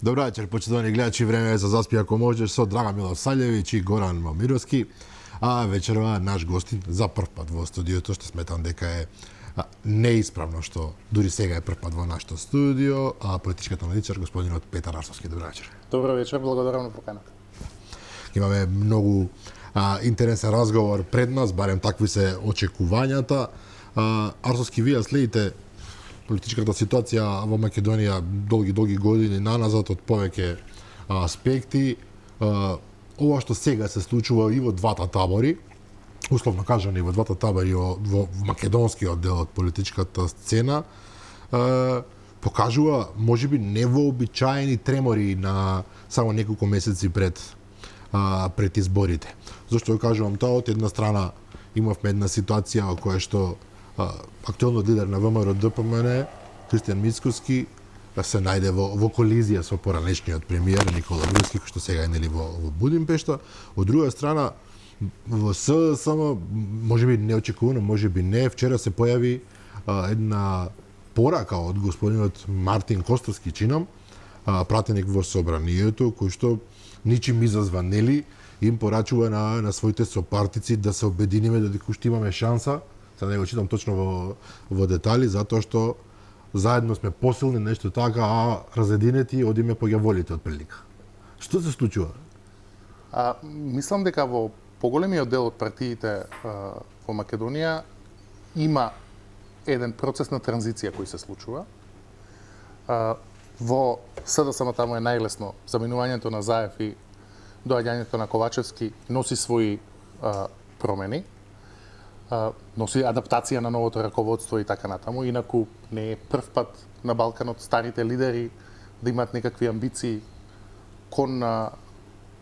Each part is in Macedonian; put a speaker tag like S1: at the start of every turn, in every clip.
S1: Добра вечер, почитувани гледачи, време е за заспи ако можеш со Драга Милосављевиќ и Горан Момировски. А вечерва наш гостин за прв пат во студиото, што сметам дека е неисправно што дури сега е прв пат во нашето студио, политичкиот аналитичар господинот Петар Арсовски. Добра вечер.
S2: Добро вечер, благодарам на поканата.
S1: Имаме многу интересен разговор пред нас, барем такви се очекувањата. Арсовски, вие следите политичката ситуација во Македонија долги години наназад од повеќе аспекти. Ова што сега се случува и во двата табори, условно кажано и во двата табори во македонскиот дел од политичката сцена, покажува можеби невообичаени тремори на само неколку месеци пред изборите. Зошто го кажувам тоа? Од една страна имавме една ситуација во која што актуелниот лидер на ВМРО-ДПМН, Христијан Мицкоски, се најде во колизија со поранешниот премиер Никола Груевски, кој што сега е во Будимпешта. Од друга страна, во СДСМ, можеби неочекувано, можеби не, вчера се појави една порака од господинот Мартин Костовски, чинам, пратеник во Собранието, кој што ничим изазва, нели, им порачува на своите сопартици да се обединиме, додека уште имаме шанса. Сега не го читам точно во детали, затоа што заедно сме посилни, нешто така, а разединети одиме по ѓаволите од прилика. Што се случува?
S2: Мислам дека во поголемиот дел од партиите во Македонија има еден процес на транзиција кој се случува. Во СДСМ таму е најлесно заминувањето на Заев и доаѓањето на Ковачевски носи своји промени. Носи адаптација на новото раководство и така натаму. Инаку не е прв пат на Балканот старите лидери да имаат некакви амбиции кон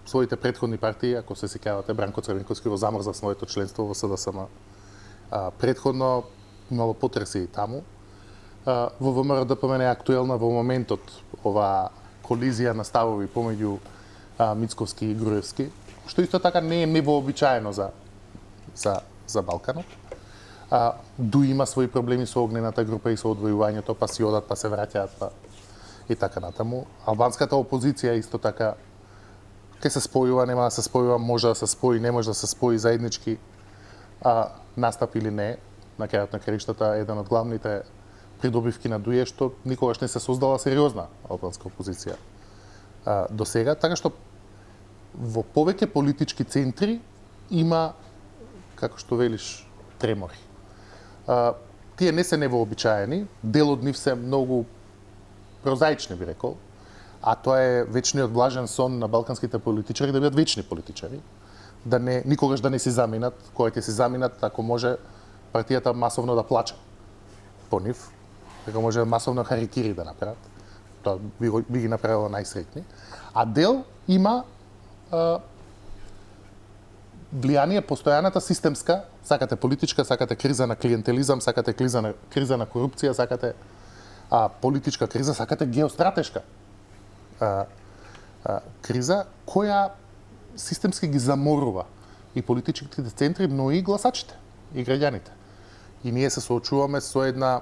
S2: своите претходни партии, ако се сеќавате, Бранко Црвенковски го замрза своето членство во СДСМ. Претходно имало потреси и таму. Во ВМРО-ДПМН е актуелна во моментот ова колизија на ставови помеѓу Мицковски и Груевски, што исто така не е невообичаено за Балканот. Ду има своји проблеми со огнената група и со одвојувањето, па си одат, па се враќаат, и така натаму. Албанската опозиција исто така ќе се спојува, нема да се спојува, може да се спои, не може да се спои заеднички настап или не. На крајот на краиштата еден од главните придобивки на ДУИ е што никогаш не се создала сериозна албанска опозиција до сега, така што во повеќе политички центри има, како што велиш, тремори. Тие не се невообичаени, дел од нив се многу прозаични, би рекол, а тоа е вечниот блажен сон на балканските политичари да бидат вечни политичари, да никогаш да не си заминат, кога ќе си заминат, ако може партијата масовно да плаче по нив, дека може масовно харикири да направат. Тоа би ги направило најсреќни. А дел има влијание постојаната системска, сакате политичка, сакате криза на клиентелизам, сакате криза на корупција, сакате политичка криза, сакате геостратешка криза, која системски ги заморува и политичките центри, но и гласачите, и граѓаните. И ние се соочуваме со една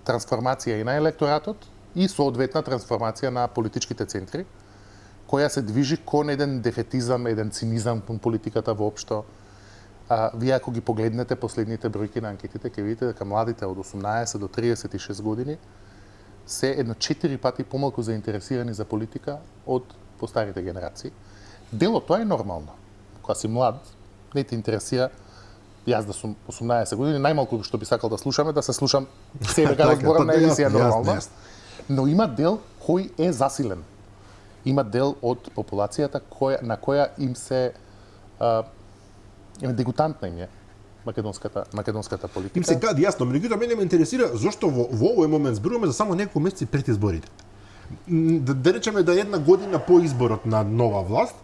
S2: трансформација и на електоратот, и соодветна трансформација на политичките центри, која се движи кон еден дефетизам, еден цинизам кон политиката воопшто. Вие ако ги погледнете последните бројки на анкетите, ќе видите дека младите од 18 до 36 години се едно 4 пати помалку заинтересирани за политика од постарите генерации. Дело тоа е нормално. Кога си млад, не те интересира. Јас да сум 18 години, најмалку што би сакал да слушаме, да се слушам себе кога зборам на емисија нормално. Но има дел кој е засилен. Има дел од популацијата на која им се дегутантна им е македонската политика.
S1: Им се гади јасно, меѓутоа мене ме интересира зошто во овој момент зборуваме за само неколку месеци пред изборите. Да речеме да една година по изборот на нова власт,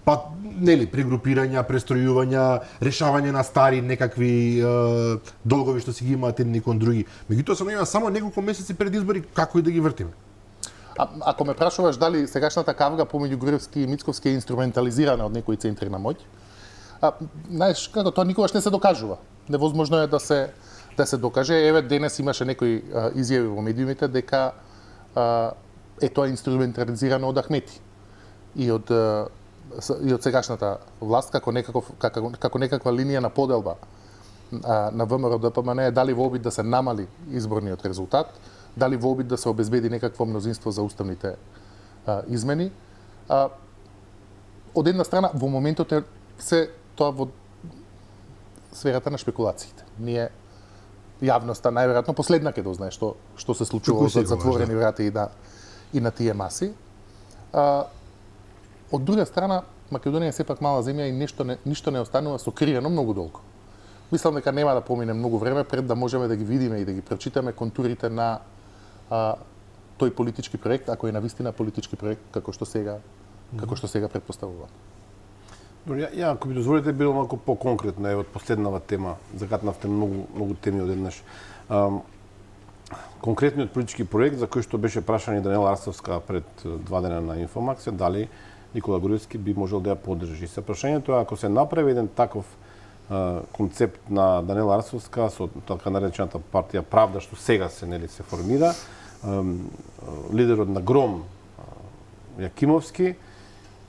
S1: па нели прегрупирања, престројувања, решавање на стари некакви долгови што си ги имаат едни кон други. Меѓутоа се наоѓа само неколку месеци пред избори, како и да ги вртиме.
S2: Ако ме прашуваш дали сегашната кавга помеѓу Груевски и Мицковски е инструментализирана од некои центри на моќ, знаеш како тоа никогаш не се докажува. Невозможно е да се докаже. Еве денес имаше некои изјави во медиумите дека е тоа инструментализирано од Ахмети и од сегашната власт како некаква линија на поделба на ВМРО ДПМН е дали во обид да се намали изборниот резултат, дали во обид да се обезбеди некакво мнозинство за уставните измени. Од една страна, во моментот е се тоа во сферата на шпекулациите. Ние јавноста најверојатно последна ќе дознае што се случува за затворени врата и на тие маси. Од друга страна, Македонија е сепак мала земја и ништо не останува сокриено многу долго. Мислам дека нема да помине многу време пред да можеме да ги видиме и да ги прочитаме контурите на тој политички проект, ако е навистина политички проект како што сега претпоставува.
S3: Ја, ако ми дозволите, било малку по-конкретно од последнава тема. Закатнавте многу теми одеднаш. Конкретниот политички проект за кој што беше прашан и Даниела Арсовска пред 2 дена на Инфомакс, дали Никола Груевски би можел да ја поддржи. Се прашањето е ако се направи еден таков концепт на Даниела Арсовска со така наречената партија Правда што сега се формира, лидерот на Гром Јакимовски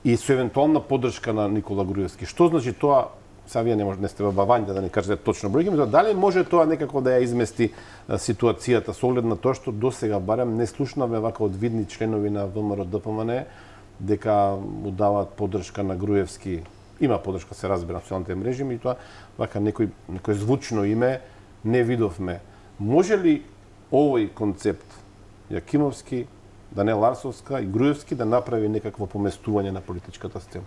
S3: и со евентуална поддршка на Никола Груевски. Што значи тоа? Сега вие не сте во бавањата да ни кажете точно бројки, дали може тоа некако да ја измести ситуацијата со оглед на тоа што досега барем не слушнавме вака од видни членови на ВМРО ДПМН дека му даваат поддршка на Груевски. Има поддршка, се разбира, на социјалните мрежи, и тоа вака некој звучно име не видовме. Може ли овој концепт Јакимовски, Даниела Арсовска и Груевски да направи некакво поместување на политичката сцена?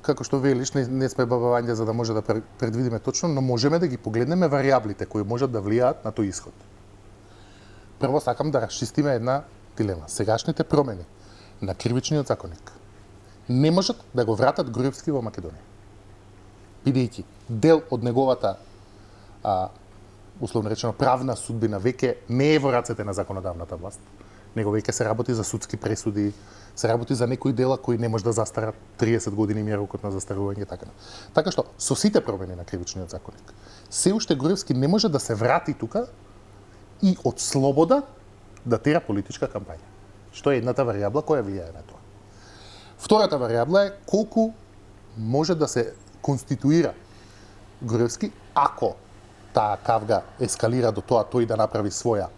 S2: Како што велиш, не сме бавање за да може да предвидиме точно, но можеме да ги погледнеме варијаблите кои можат да влијаат на тој исход. Прво сакам да расчистиме една дилема. Сегашните промени на кривичниот законник не можат да го вратат Груевски во Македонија. Бидејќи дел од неговата условно речено правна судбина веќе не е во рацете на законодавната власт, него веќе се работи за судски пресуди, се работи за некои дела кои не може да застарат 30 години ми е рокот на застарување така. Така што со сите промени на кривичниот законник, се уште Груевски не може да се врати тука и од слобода да тера политичка кампања. Што е едната варијабла која влијае на тоа. Втората варијабла е колку може да се конституира Груевски ако таа кавга ескалира до тоа тој да направи своја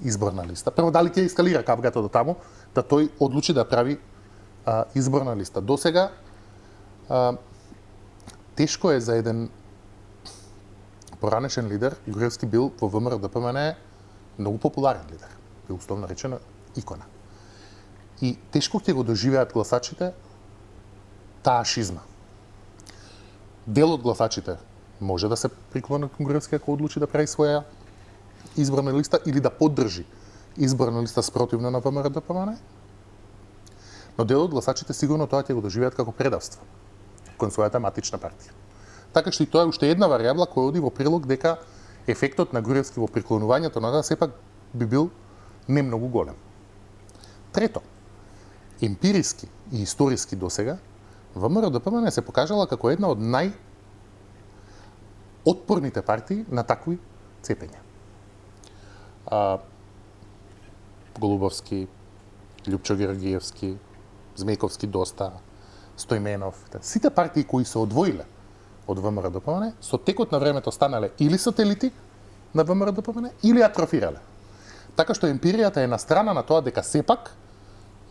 S2: изборна листа. Прво, дали ќе ескалира кавгата до таму, да тој одлучи да прави изборна листа. Досега тешко е за еден поранешен лидер. Груевски бил во ВМРО ДПМН многу популарен лидер. Бил условно речено икона. И тешко ќе го доживеат гласачите таа шизма. Дел од гласачите може да се приклонат кон Груевски ако одлучи да прави своја изборна листа или да поддржи изборна листа спротивно на ВМРО ДПМН. Но дел од гласачите сигурно тоа ќе го доживеат како предавство кон својата матична партија. Така што и тоа е уште една варијабла која оди во прилог дека ефектот на Груевски во приклонувањето на тоа сепак би бил не многу голем. Трето, емпириски и историски досега ВМРО ДПМН се покажала како една од отпорните партии на такви цепења. Голубовски, Љупчо Георгиевски, Змејковски доста, Стојменов, сите партии кои се одвоиле од ВМРО ДПМН со текот на времето станале или сателити на ВМРО ДПМН или атрофирале. Така што емпиријата е на страна на тоа дека сепак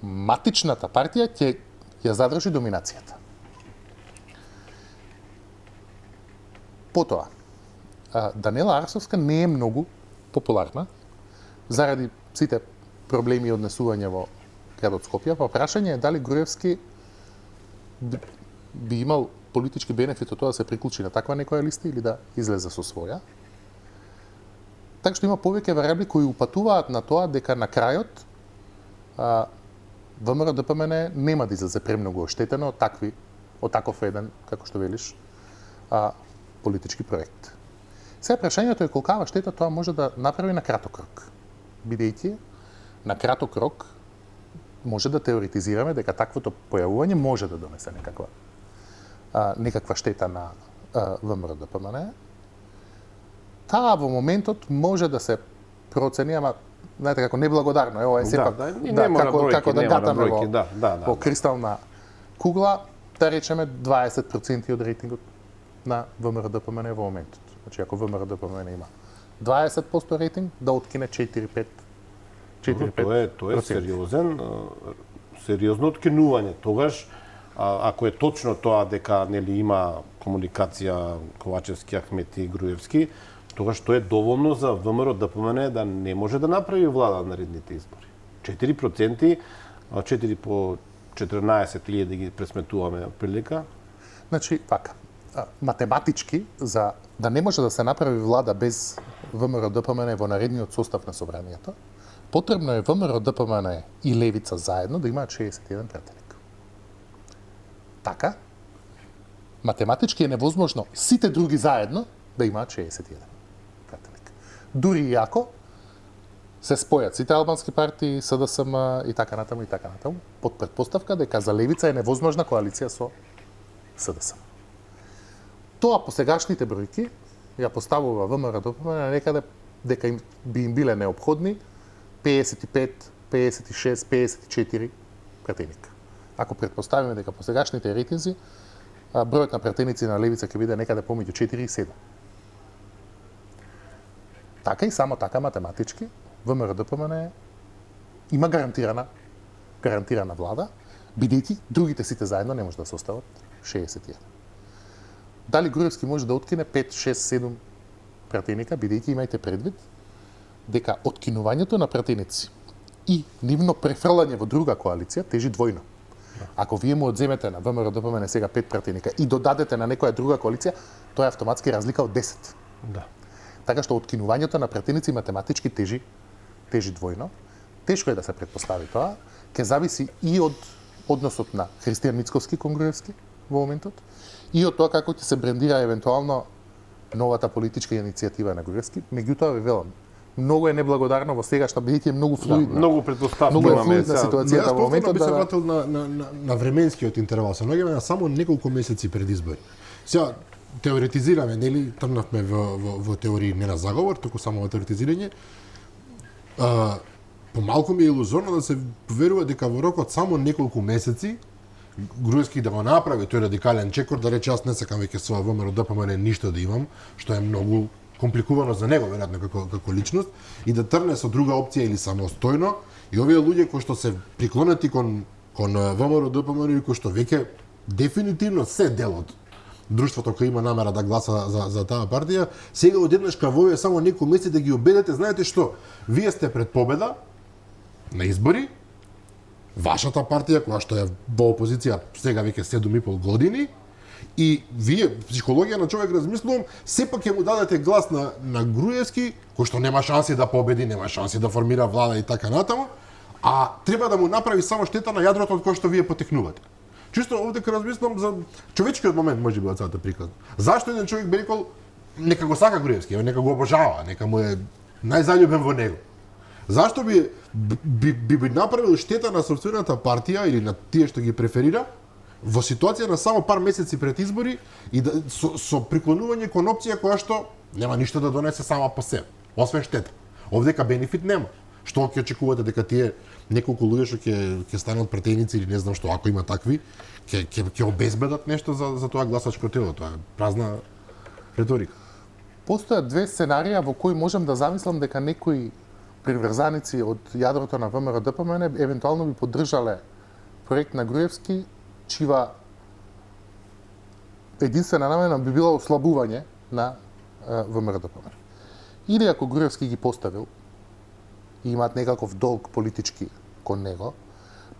S2: матичната партија ќе ја задржи доминацијата. Потоа, Даниела Арсовска не е многу популарна заради сите проблеми и однесување во градот Скопје. Па прашање е дали Груевски би имал политички бенефит од тоа да се приклучи на таква некоја листа или да излезе со своја. Така што има повеќе варијабли кои упатуваат на тоа дека на крајот ВМРО ДПМН нема да излезе премногу оштетено од таков еден, како што велиш, политички проект. Сега прашањето е колкава штета тоа може да направи на краток рок. Бидејќи на краток рок може да теоретизираме дека таквото појавување може да донесе некаква штета на ВМРО ДПМН. Таа во моментот може да се процени, ама знаете како неблагодарно, ево е сепак
S3: не мора
S2: како
S3: бројки,
S2: како да
S3: не мора
S2: гатаме
S3: бројки,
S2: во кристална кугла, да речеме 20% од рейтингот на ВМРО-ДПМН во моментот. Значи ако ВМРО-ДПМН има 20% рейтинг, да откине 4-5.
S3: Тоа е сериозно откинување. Тогаш ако е точно тоа дека нели има комуникација Ковачевски, Ахмети, Груевски, тогаш тоа е доволно за ВМРО-ДПМН да не може да направи влада на наредните избори. 4%, 4 по 14.000 да ги пресметуваме прилика.
S2: Значи, така, математички, за да не може да се направи влада без ВМРО-ДПМН во наредниот состав на собранието, потребно е ВМРО-ДПМН и Левица заедно да имаат 61 пратеник. Така, математички е невозможно сите други заедно да имаат 61 пратеник. Дури и ако се спојат сите албански партии, СДСМ и така натаму, под предпоставка дека за Левица е невозможна коалиција со СДСМ. Тоа по сегашните бројки ја поставува ВМРО-ДПМН некаде дека би им биле неопходни 55, 56, 54 пратеник. Ако предпоставиме дека по сегашните рейтинзи бројот на пратеници на Левица ќе биде некаде помеѓу 4 и 7. Така и само така математички ВМРО-ДПМН има гарантирана влада, бидејќи другите сите заедно не може да се остават 61. Дали Груевски може да откине 5, 6, 7 пратеника, бидејќи имајте предвид дека откинувањето на пратеници и нивно префрлање во друга коалиција тежи двојно. Ако вие му одземете на ВМРО-ДПМН сега 5 пратеника и додадете на некоја друга коалиција, тоа е автоматски разлика од 10.
S3: Да.
S2: Така што откинувањето на пратеници математички тежи двојно. Тешко е да се претпостави тоа. Ке зависи и од односот на Христијан Мицковски кон Груевски во моментот и од тоа како ќе се брендира евентуално новата политичка иницијатива на Груевски. Меѓутоа ве велам, многу е неблагодарно во сегашна, бидејќи е многу флуидна.
S3: Многу предпоставки
S2: многу е
S3: имаме.
S2: флуидна ситуацијата во моментот.
S1: Би се вратил на временскиот интервал. Се наоѓаме на само неколку месеци пред избори. Сега теоретизираме, нели, тргнавме во теории не на заговор, туку само во теоретизирање. Помалку ми е илузорно да се поверува дека во рокот само неколку месеци Груевски да го направи тој радикален чекор, да рече јас не сакам веќе со ВМРО-ДПМН ништо да имам, што е многу компликувано за него веројатно како личност, и да трне со друга опција или самостојно, и овие луѓе кои што се приклонети кон ВМРО-ДПМН и кои што веќе дефинитивно се дел од друштвото кој има намера да гласа за таа партија, сега одеднаш кај овие само некои месеци да ги убедете, знаете што, вие сте пред победа на избори, вашата партија која што е во опозиција сега веќе 7,5 години, и вие, психологија на човек размислувам, сепак ќе му дадете глас на Груевски, кој што нема шанси да победи, нема шанси да формира влада и така натаму, а треба да му направи само штета на јадрото од кој што вие потекнувате. Чисто овде ке размислам за човечкиот момент, може би од целата приказна. Зашто еден човек би рекол нека го сака Груевски, нека го обожава, нека му е најзаљубен во него. Зашто би направил штета на сопствената партија или на тие што ги преферира во ситуација на само пар месеци пред избори и со приклонување кон опција која што нема ништо да донесе сама по себе, освен штета. Овдека бенефит нема. Што ќе очекувате дека тие неколку луѓе што ќе станат пратеници или не знам што, ако има такви, ќе обезбедат нешто за тоа гласачко тело, тоа е празна реторика.
S2: Постојат две сценарија во кои можам да замислам дека некои приврзаници од јадрото на ВМРО-ДПМН евентуално би поддржале проект на Груевски, чива единствена намена би била ослабување на ВМРО-ДПМН. Или ако Груевски ги поставил и имаат некаков долг политички кон него,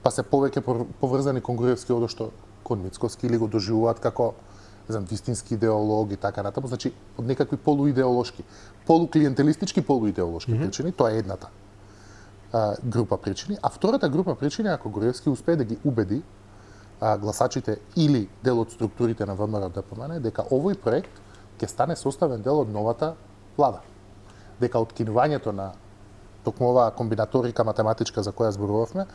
S2: па се повеќе поврзани кон Груевски одошто кон Мицковски или го доживуваат како вистински идеолог и така натаму, значи од некакви полуидеолошки, полуклиентелистички, полуидеолошки причини, тоа е едната група причини, а втората група причини ако Груевски успее да ги убеди гласачите или дел од структурите на ВМРО-ДПМН дека овој проект ќе стане составен дел од новата влада. Дека откинувањето на токму оваа комбинаторика математичка за која зборувавме,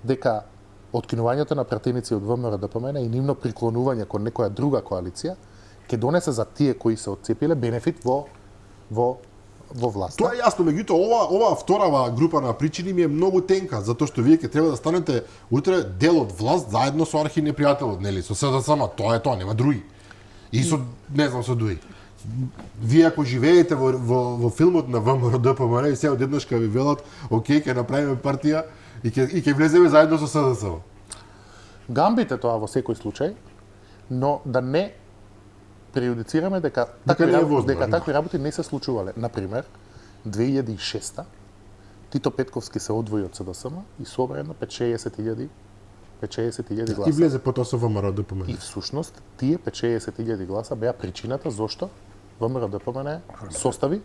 S2: дека откинувањето на пратеници од ВМРО-ДПМН и нивно приклонување кон некоја друга коалиција ќе донесе за тие кои се отцепиле бенефит во во власта.
S1: Тоа е јасно, меѓутоа ова вторава група на причини ми е многу тенка, затоа што вие ќе треба да станете утре дел од власт заедно со архинепријателот, нели, со СДСМ, тоа е тоа, нема други. И со не знам со други. Вие ако живеете во филмот на ВМРО ДПМН и се одеднаш ќе ви велат, окей, ќе направиме партија и ќе влеземе заедно со СДСМ.
S2: Гамбите тоа во секој случај, но да не преюдицираме дека
S1: не е возможно.
S2: такви работи не се случувале. Например, 2006 Тито Петковски се одвои од СДСМ и собра едно 5-60 000 гласа.
S1: И влезе потоа со ВМРО ДПМН.
S2: И всушност тие 5-60 000 гласа беа причината зошто ВМРО ДПМН состави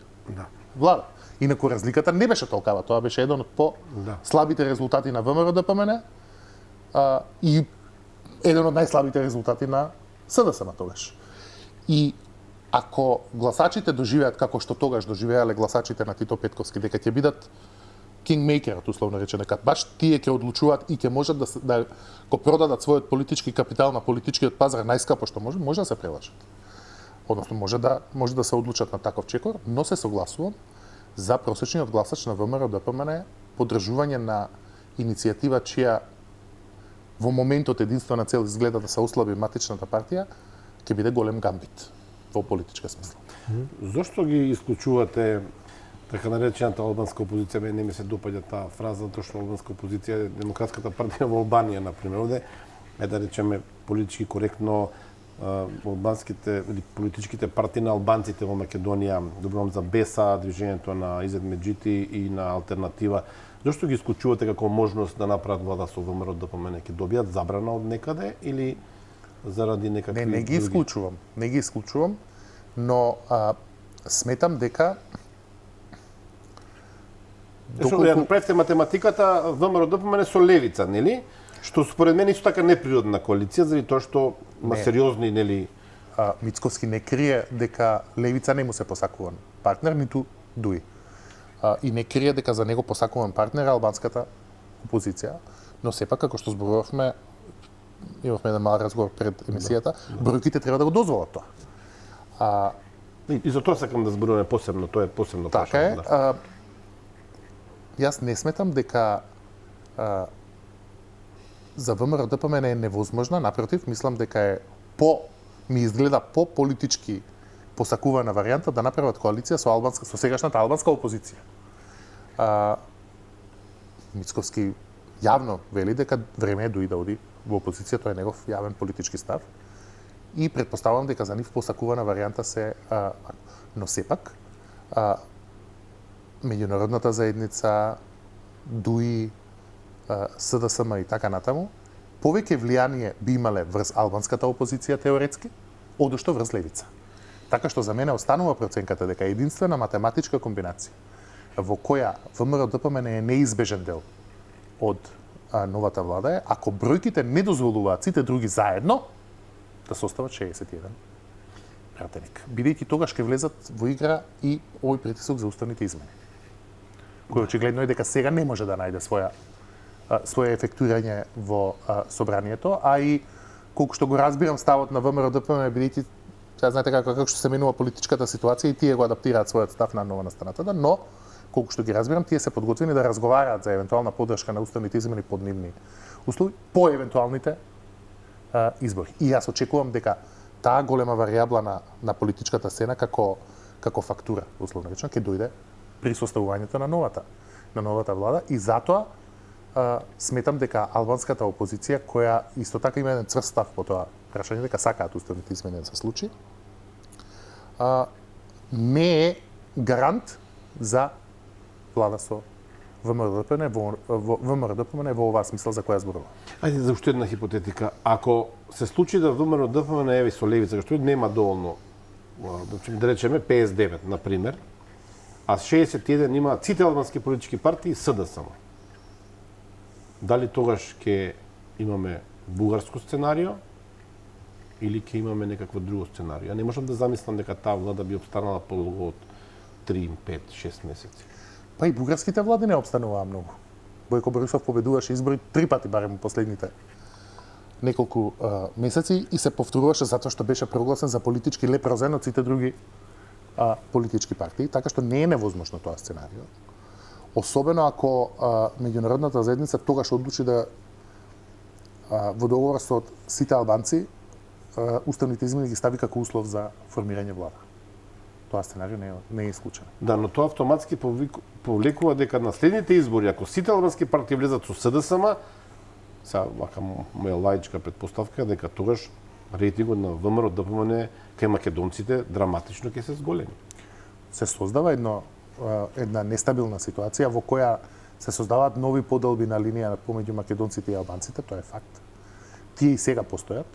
S2: влада. Инаку разликата не беше толкава, тоа беше еден од по-слабите резултати на ВМРО ДПМН и еден од најслабите резултати на СДСМ тогаш. И ако гласачите доживеат како што тогаш доживеале гласачите на Тито Петковски, дека ќе бидат кингмейкерот, условно речено, дека баш тие ќе одлучуваат и ќе можат да го продадат својот политички капитал на политичкиот пазар најскапо што може да се прелажат. Односно може да се одлучат на таков чекор, но се согласувам за просечниот гласач на ВМРО ДПМН поддржување на иницијатива чија во моментот единствена цел изгледа да се ослаби матичната партија, ќе биде голем гамбит во политичка смисла.
S3: Зошто ги исклучувате така наречената албанска опозиција? Мене не ми се допаѓа таа фраза, затоа што албанска опозиција е демократската партија во Албанија, например. Овде е да речеме политички коректно албанските или политичките партии на албанците во Македонија, добром за БЕСА, движењето на Изет Меджити и на Алтернатива. Зошто ги исклучувате како можност да направат влада со ВМРО ДПМН? Ќе добијат забрана од некаде или заради некакви
S2: Не ги исклучувам. Не ги исклучувам, но сметам дека
S3: Ако правите математиката, ВМРО ДПМН со левица, нели? Што според мен исто така неприродна коалиција, заради тоа што има сериозни, нели?
S2: Мицковски не крие дека левица не му се посакуван партнер, ниту Дуи. И не крие дека за него посакуван партнер е албанската опозиција, но сепак како што зборувавме, имавме еден мал разговор пред емисијата, бројките треба да го дозволат тоа.
S3: И за тоа сакам да зборуваме посебно, тоа е посебно прашање.
S2: Така е. Јас не сметам дека за ВМРО ДПМН е невозможна, напротив, мислам дека ми изгледа по политички посакувана варијанта да направат коалиција со сегашната албанска опозиција. Мицковски јавно вели дека време е Дуи да оди во опозиција, тоа е негов јавен политички став. И претпоставувам дека за нив посакувана варијанта се но сепак меѓународната заедница, Дуи, СДСМ и така натаму, повеќе влијание би имале врз албанската опозиција теоретски, одошто врз левица. Така што за мене останува проценката дека единствена математичка комбинација во која ВМРО ДПМН е неизбежен дел од новата влада е, ако бројките не дозволуваат сите други заедно, да состават 61 пратеник. Бидејќи тогаш ќе влезат во игра и овој притисок за уставните измени. Кој очигледно е дека сега не може да најде своје ефектуирање во собранието, а и колку што го разбирам ставот на ВМРО ДПМН, бидејќи сега знаете како што се менува политичката ситуација и тие го адаптираат својот став на нова настаната, но колку што ги разбирам, тие се подготвени да разговараат за евентуална поддршка на уставните измени под нивни услови по евентуалните избори. И јас очекувам дека таа голема варијабла на политичката сцена како фактура, условно речено, ќе дојде при составувањето на новата влада и затоа сметам дека албанската опозиција, која исто така има еден цврст став по тоа прашање, дека сакаат уставните измени да се случи, не е гарант за влада со ВМРО ДПМН во оваа смисла за која зборува.
S3: Ајде за уште една хипотетика. Ако се случи да ВМРО ДПМН еви со левица, што нема доволно, да речеме 59, на пример, а 61 има сите албански политички партии СДСМ. Дали тогаш ќе имаме бугарско сценарио или ќе имаме некакво друго сценарио? Ја не можам да замислам дека таа влада би обстанала подолго од 3, 5, 6 месеци.
S2: Па и бугарските влади не обстануваа многу. Бојко Борисов победуваше избори 3 пати барем во последните неколку месеци и се повторуваше затоа што беше прогласен за политички лепрозен од сите други политички партии, така што не е невозможно тоа сценарио. Особено ако меѓународната заедница тогаш одлучи да во договор со сите албанци уставните измени ги стави како услов за формирање влада. Тоа сценарио не е исклучено.
S3: Да, но тоа автоматски повлекува дека на следните избори, ако сите албански партии влезат со СДСМ, сега вака моја лаичка предпоставка е дека тогаш рейтингот на ВМРО ДПМН кај македонците драматично ќе се зголеми.
S2: Се создава една нестабилна ситуација во која се создаваат нови поделби на линија помеѓу македонците и албанците, тоа е факт. Тие и сега постојат.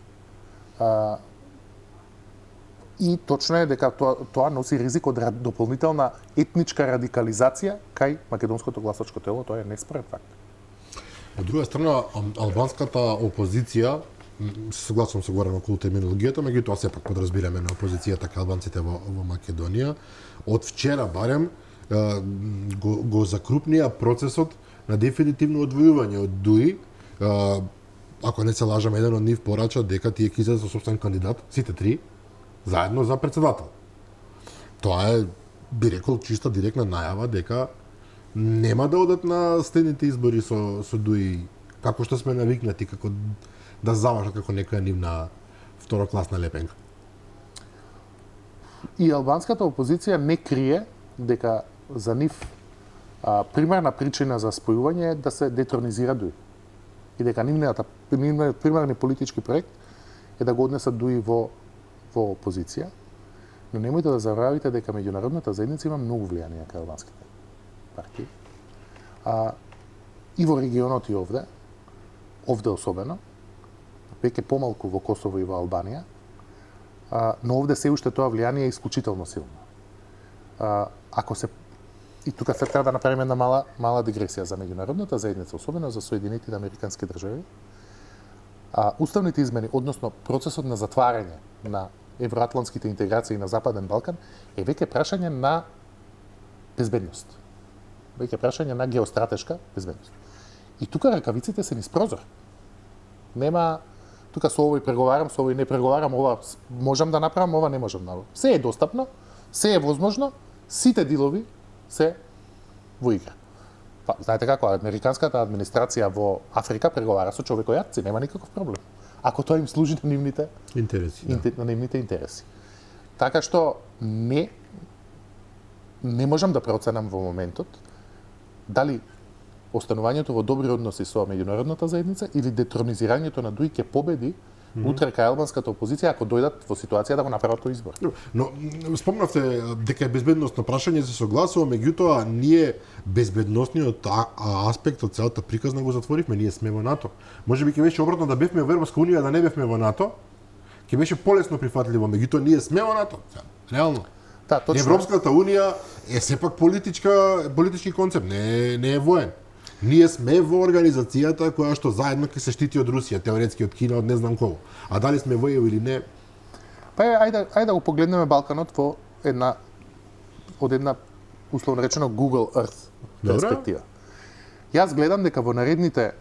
S2: И точно е дека тоа носи ризик од дополнителна етничка радикализација кај македонското гласачко тело, тоа е неспорен факт.
S1: Од друга страна, албанската опозиција, се согласувам со Горан околу терминологијата, меѓутоа сепак подразбираме на опозицијата кај албанците во Македонија. Од вчера барем го закрупнија процесот на дефинитивно одвојување од ДУИ. Ако не се лажам, еден од нив порача дека тие ќе излезат со сопствен кандидат, сите три, заедно за председател. Тоа е, би рекол, чиста директна најава дека нема да одат на следните избори со ДУИ, како што сме навикнати, како да завршат како некоја нивна второкласна лепенка.
S2: И албанската опозиција не крие дека за нив примерна причина за спојување е да се детронизира ДУИ. И дека нивниот примерни политички проект е да го однесат ДУИ во опозиција. Но немојте да забравите дека меѓународната заедница има многу влијание кај албанските партии. И во регионот и овде особено, веќе помалку во Косово и во Албанија, но овде се уште тоа влијание е исклучително силно. Ако се и тука се треба да направиме една мала дигресија за меѓународната заедница, особено за Соединетите американски држави. Уставните измени, односно процесот на затварање на евроатлантските интеграции на Западен Балкан е веќе прашање на безбедност. Веќе прашање на геостратешка безбедност. И тука ракавиците се низ прозор. Нема тука со овој преговарам, со овој не преговарам, ова можам да направам, ова не можам да направам. Се е достапно, се е возможно, сите дилови се во игра. Знаете како, американската администрација во Африка преговара со човекојатци, нема никаков проблем. Ако тоа им служи на нивните
S1: интереси,
S2: на нивните интереси. Така што не можам да проценам во моментот дали останувањето во добри односи со меѓународната заедница или детронизирањето на ДУИ ќе победи утре кај албанската опозиција ако дојдат во ситуација да го направат тој избор.
S1: Но спомнавте дека е безбедносно прашање, се согласува, меѓутоа ние безбедносниот аспект од целата приказна го затворивме, ние сме во НАТО. Можеби ќе беше обратно да бевме во Европска унија, да не бевме во НАТО, ќе беше полесно прифатливо, меѓутоа ние сме во НАТО. Реално.
S2: Да, точно.
S1: Европската унија е сепак политички концепт, не е воен. Ние сме во организацијата која што заедно ќе се штити од Русија, теоретски од Кина, од не знам кого. А дали сме во или не?
S2: Па ајде да го погледнеме Балканот во една условно речено Google Earth перспектива. Јас гледам дека во наредните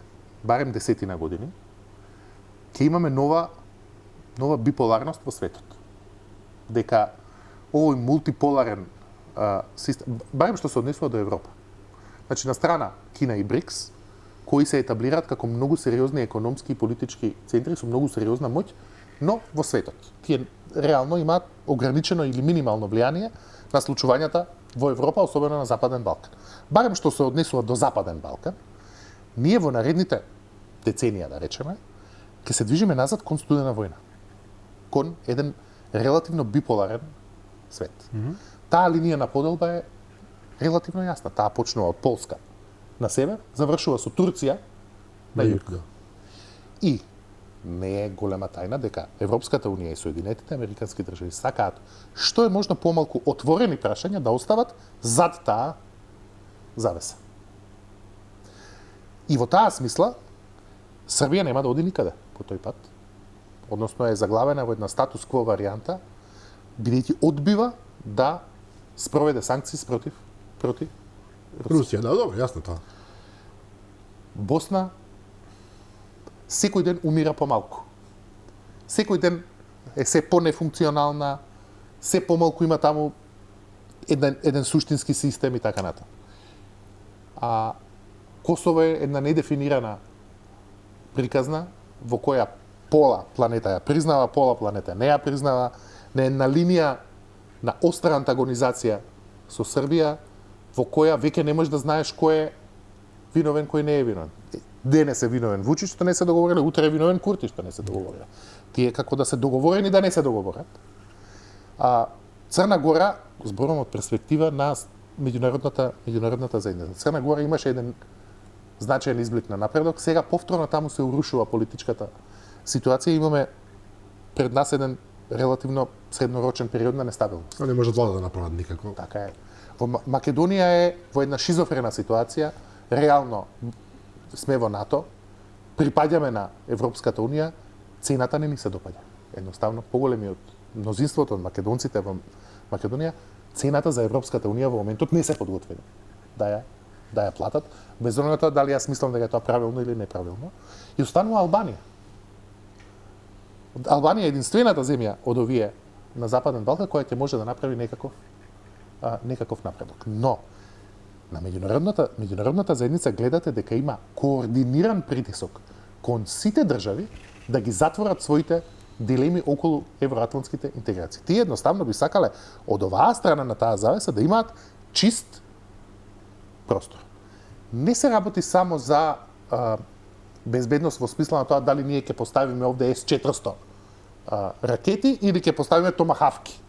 S2: барем 10 години ќе имаме нова биполарност во светот. Дека овој мултиполарен систем, барем што се однесува до Европа. Значи, на страна Кина и БРИКС, кои се етаблираат како многу сериозни економски и политички центри со многу сериозна моќ, но во светот. Тие реално имаат ограничено или минимално влијание на случувањата во Европа, особено на Западен Балкан. Барем што се однесува до Западен Балкан, ние во наредните деценија, да речеме, ќе се движиме назад кон студена војна. Кон еден релативно биполарен свет. Таа линија на поделба е релативно јасна. Таа почнува од Полска на север, завршува со Турција на југ. И не е голема тајна дека Европската унија и Соединетите американски држави сакаат што е можно помалку отворени прашања да остават зад таа завеса. И во таа смисла Србија нема да оди никаде по тој пат. Односно е заглавена во една статус кво варијанта, бидејќи одбива да спроведе санкции против
S1: Русија, да, добро, јасно тоа.
S2: Босна секој ден умира помалку. Секој ден е се понефункционална, се помалку има таму еден суштински систем и така натаму. А Косово е една недефинирана приказна во која пола планета ја признава, пола планета не ја признава, на една линија на остра антагонизација со Србија, во која веќе не можеш да знаеш кој е виновен, кој не е виновен. Денес е виновен Вучич, што не се договориле, утре е виновен Курти, што не се договориле. Тие како да се договорени да не се договорат. Црна Гора, зборувам од перспектива на меѓународната заедница. Црна Гора имаше еден значаен изблик на напредок, сега повторно таму се урушува политичката ситуација, имаме пред нас еден релативно среднорочен период на нестабилност.
S1: Не може влада да направат никако.
S2: Така е. Во Македонија е во една шизофрена ситуација, реално сме во НАТО, припаѓаме на Европската унија, цената не ни се допаѓа. Едноставно, поголеми од мнозинството од македонците во Македонија, цената за Европската унија во моментот не се подготвени да ја платат, без на тоа дали јас мислам дека е тоа правилно или неправилно. И останува Албанија. Албанија е единствената земја од овие на Западен Балкан која ќе може да направи некаков напредок. Но на меѓународната заедница гледате дека има координиран притисок кон сите држави да ги затворат своите дилеми околу евроатлантските интеграции. Тие едноставно би сакале од оваа страна на таа завеса да имаат чист простор. Не се работи само за безбедност во смисла на тоа дали ние ќе поставиме овде С-400 ракети или ќе поставиме томахавки.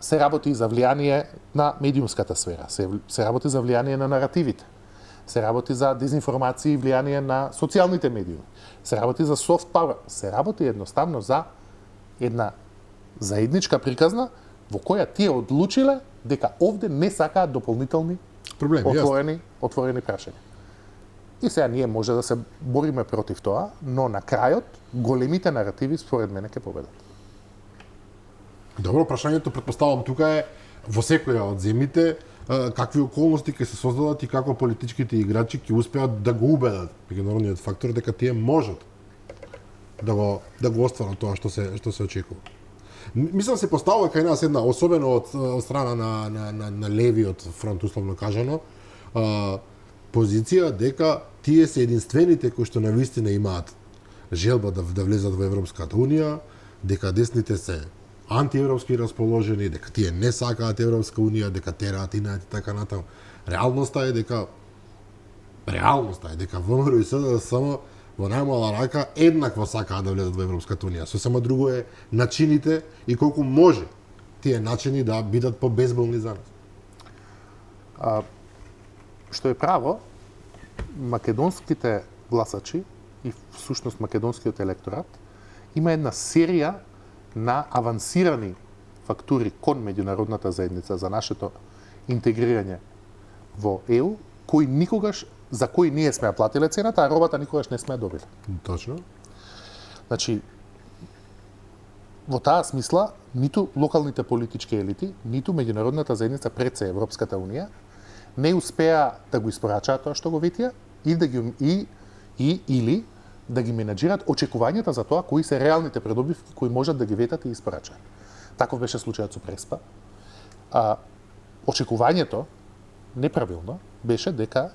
S2: Се работи и за влијание на медиумската сфера, се работи за влијание на наративите, се работи за дезинформација и влијание на социјалните медиуми, се работи за soft power, се работи едноставно за една заедничка приказна во која тие одлучиле дека овде не сакаат дополнителни
S1: проблеми,
S2: отворени прашања. И сега ние може да се бориме против тоа, но на крајот големите наративи според мене ќе победат.
S1: Добро, прашањето претпоставам тука е во секоја од земјите какви околности ќе се создадат и како политичките играчи ќе успеат да го убедат меѓународниот фактор дека тие можат да го остварат тоа што се очекува. Мислам се поставува кај нас една особено од страна на левиот фронт условно кажано позиција дека тие се единствените кои што навистина имаат желба да влезат во Европската унија, дека десните се антиевропски расположени, дека тие не сакаат Европска унија, дека тераат и така натаму. Реалноста е дека ВМРО и СДСМ во најмала рака еднакво сакаат да влезат во Европската унија. Со само друго е начините и колку може тие начини да бидат побезболни за нас.
S2: Што е право, македонските гласачи и всушност македонскиот електорат има една серија на авансирани фактури кон меѓународната заедница за нашето интегрирање во ЕУ, за кои ние сме ја платиле цената, а робата никогаш не сме ја добиле.
S1: Точно.
S2: Значи, во таа смисла, ниту локалните политички елити, ниту меѓународната заедница пред се Европската унија, не успеа да го испорачаат тоа што го ветија или да ги менаџираат очекувањата за тоа кои се реалните придобивки кои можат да ги ветат и испорачаат. Таков беше случајот со Преспа. Очекувањето неправилно беше дека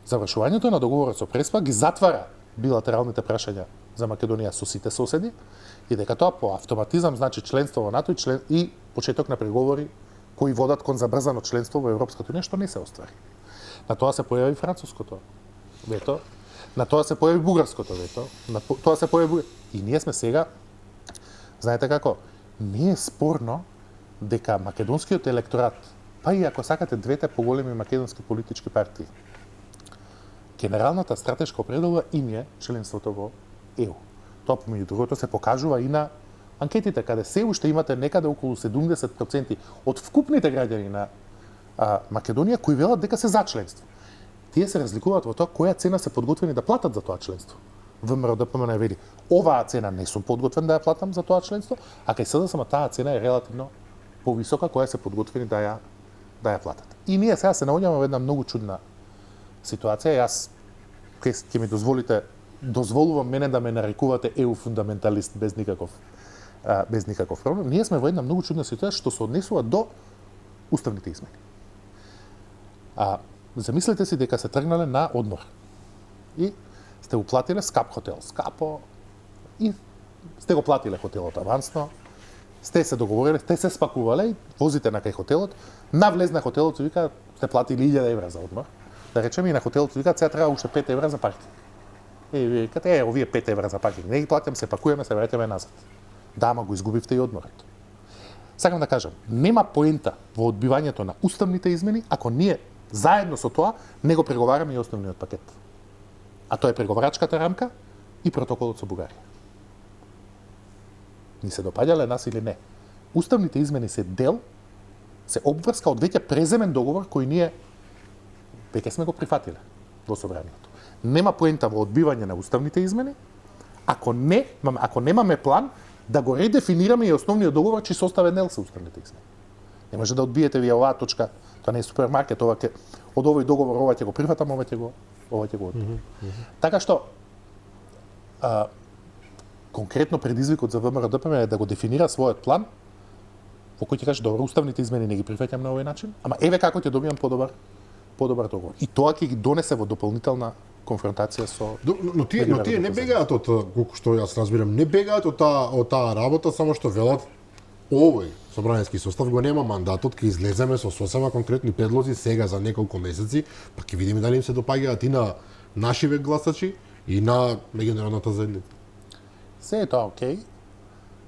S2: завршувањето на договорот со Преспа ги затвара билатералните прашања за Македонија со сите соседи и дека тоа по автоматизам значи членство во НАТО и почеток на преговори кои водат кон забрзано членство во Европската унија, што не се оствари. На тоа се појави француското вето, на тоа се појави бугарското вето, на тоа се појави и ние сме сега, знаете како, не е спорно дека македонскиот електорат, па и ако сакате двете поголеми македонски политички партии, генералната стратешка определба им е членството во ЕУ. Тоа помеѓу другото се покажува и на анкетите, каде се уште имате некаде околу 70% од вкупните граѓани на Македонија кои велат дека се за членство. Тие се разликуваат во тоа која цена се подготвени да платат за тоа членство. ВМРО ДПМН вели, оваа цена не сум подготвен да ја платам за тоа членство, а кај СДСМ таа цена е релативно повисока која се подготвени да ја платат. И ние сега се наоѓаме во една многу чудна ситуација. Јас ќе ми дозволувам мене да ме нарекувате ЕУ фундаменталист без никаков без никаков проблем. Ние сме во една многу чудна ситуација што се однесува до уставните измени. Замислете си дека се тргнале на одмор и сте уплатиле скап хотел, скапо, и сте го платиле хотелот авансно, сте се договориле, сте се спакувале и возите на кај хотелот, навлез на хотелот се вика сте платили 1000 евра за одмор. Да речеме и на хотелот се вика сега треба уште 5 евра за паркинг. Вие викате овие 5 евра за паркинг, не ги платам, се пакуваме, се враќаме назад. Да, ама го изгубивте и одморот. Сакам да кажам, нема поента во одбивањето на уставните измени ако ние заедно со тоа не го преговараме и основниот пакет. А тоа е преговарачката рамка и протоколот со Бугарија. Ни се допаѓале нас или не. Уставните измени се дел, се обврска од веќе преземен договор кој ние веќе сме го прифатиле во собранието. Нема поента во одбивање на уставните измени ако немаме план да го редефинираме и основниот договор чиј составен дел се уставните измени. Не може да одбиете вие оваа точка, тоа не е супермаркет, ова ќе од овој договор ова ќе го прифатам, ова ќе го одбиам. Така што конкретно предизвикот за ВМРО-ДПМН е да го дефинира својот план во кој ќе каже добро, уставните измени не ги прифаќам на овој начин, ама еве како ќе добиам подобар договор. И тоа ќе ги донесе во дополнителна конфронтација со
S1: Но тие не бегаат од, колку што јас разбирам, не бегаат од таа работа, само што велат овој собраниски состав го нема мандатот, ќе излеземе со сосема конкретни предлози сега за неколку месеци, па ќе видиме дали им се допаѓаат и на нашиве гласачи и на меѓународната заедница.
S2: Се е тоа окей.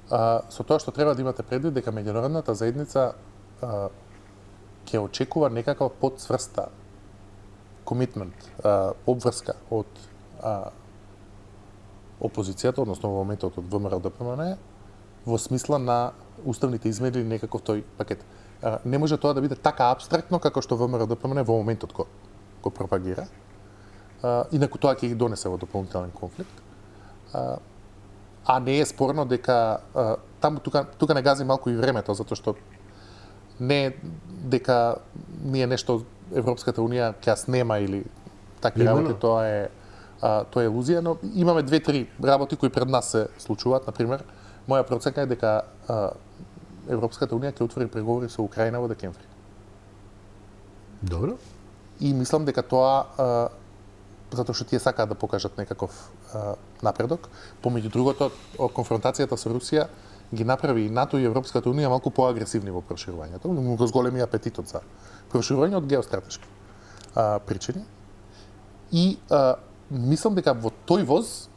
S2: Со тоа што треба да имате предвид дека меѓународната заедница ќе очекува некаква подсврста комитмент, обврска од опозицијата, односно во моментот од ВМРО-ДПМН, во смисла на уставните измени некаков тој пакет. Не може тоа да биде така апстрактно како што ВМРО-ДПМН во моментот го пропагира. Инаку тоа ќе ги донесе во дополнителен конфликт. А не е спорно дека тука не гази малку и времето, затоа што не е дека ние нешто Европската унија ќе снема или такви работи, тоа е илузија, но имаме 2-3 работи кои пред нас се случуваат. Например, моја процека е дека Европската унија ќе отвори преговори со Украина во декември.
S1: Добро.
S2: И мислам дека тоа затоа што тие сакаат да покажат некаков напредок. Помеѓу другото, конфронтацијата со Русија ги направи и НАТО и Европската унија малку поагресивни во проширувањето, го зголеми апетитот за проширување од геостратешки причини. И мислам дека во тој воз,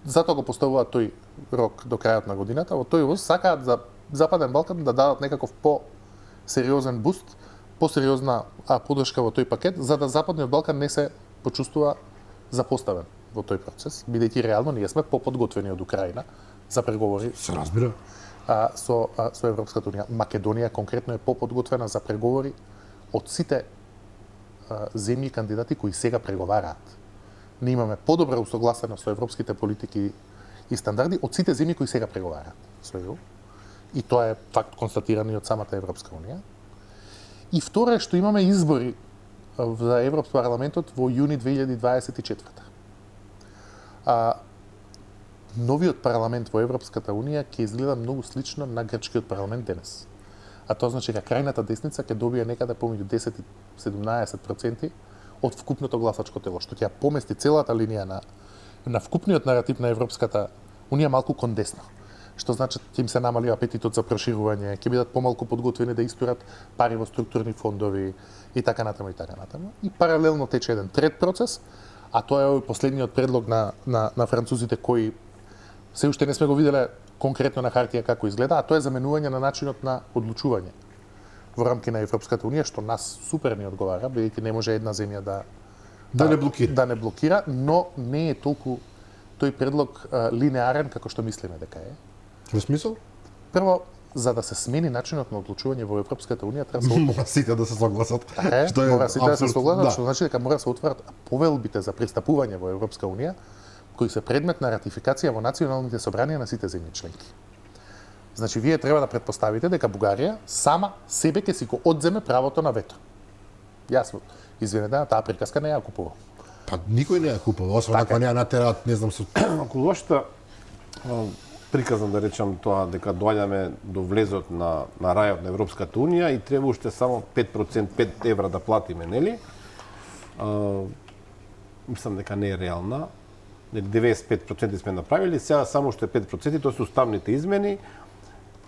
S2: затоа го поставуваат тој рок до крајот на годината, во тој воз сакаат за Западен Балкан да дадат некаков по-сериозен буст, по-сериозна поддршка во тој пакет, за да Западниот Балкан не се почувствува запоставен во тој процес, бидејќи реално ние сме поподготвени од Украина за преговори.
S1: Се разбира.
S2: Со Европската унија. Македонија конкретно е поподготвена за преговори од сите земји кандидати кои сега преговараат. Ние имаме подобра усогласеност со европските политики и стандарди од сите земји кои сега преговараат со ЕУ. И тоа е факт констатиран и од самата Европска унија. И второ е што имаме избори за Европарламентот во јуни 2024. Новиот парламент во Европската унија ќе изгледа многу слично на грчкиот парламент денес. А тоа значи дека крајната десница ќе добие некаде помеѓу 10 и 17% од вкупното гласачко тело, што ќе ја помести целата линија на вкупниот наратив на Европската унија малку кон десно. Што значи ќе им се намали апетитот за проширување, ќе бидат помалку подготвени да истурат пари во структурни фондови и така натаму и така натаму. И паралелно тече еден трет процес, а тоа е овој последниот предлог на французите кои се уште не сме го виделе конкретно на хартија како изгледа, а тоа е заменување на начинот на одлучување во рамки на Европската унија, што нас супер ни одговара, бидејќи не може една земја да не блокира, но не е толку тој предлог линеарен како што мислиме дека е.
S1: Во смисол?
S2: Прво, за да се смени начинот на одлучување во Европската унија, треба да се
S1: мора сите да се согласат.
S2: Мора сите да се согласат, што значи дека мора да се отворат повелбите за пристапување во Европска унија, кои се предмет на ратификација во националните собранија на сите земји членки. Значи, вие треба да претпоставите дека Бугарија сама себе ќе си го одземе правото на вето. Јас, извинете, таа приказка не ја купувам.
S1: Па никој не ја купува, освен ако не ја натераат, не знам со
S3: ако лошата приказно да речам тоа дека доаѓаме до влезот на рајот на Европската Унија и треба уште само 5%, 5 евра да платиме, нели? Мислам дека не е реална. 95% сме направили, сега само уште 5%, тоа се уставните измени.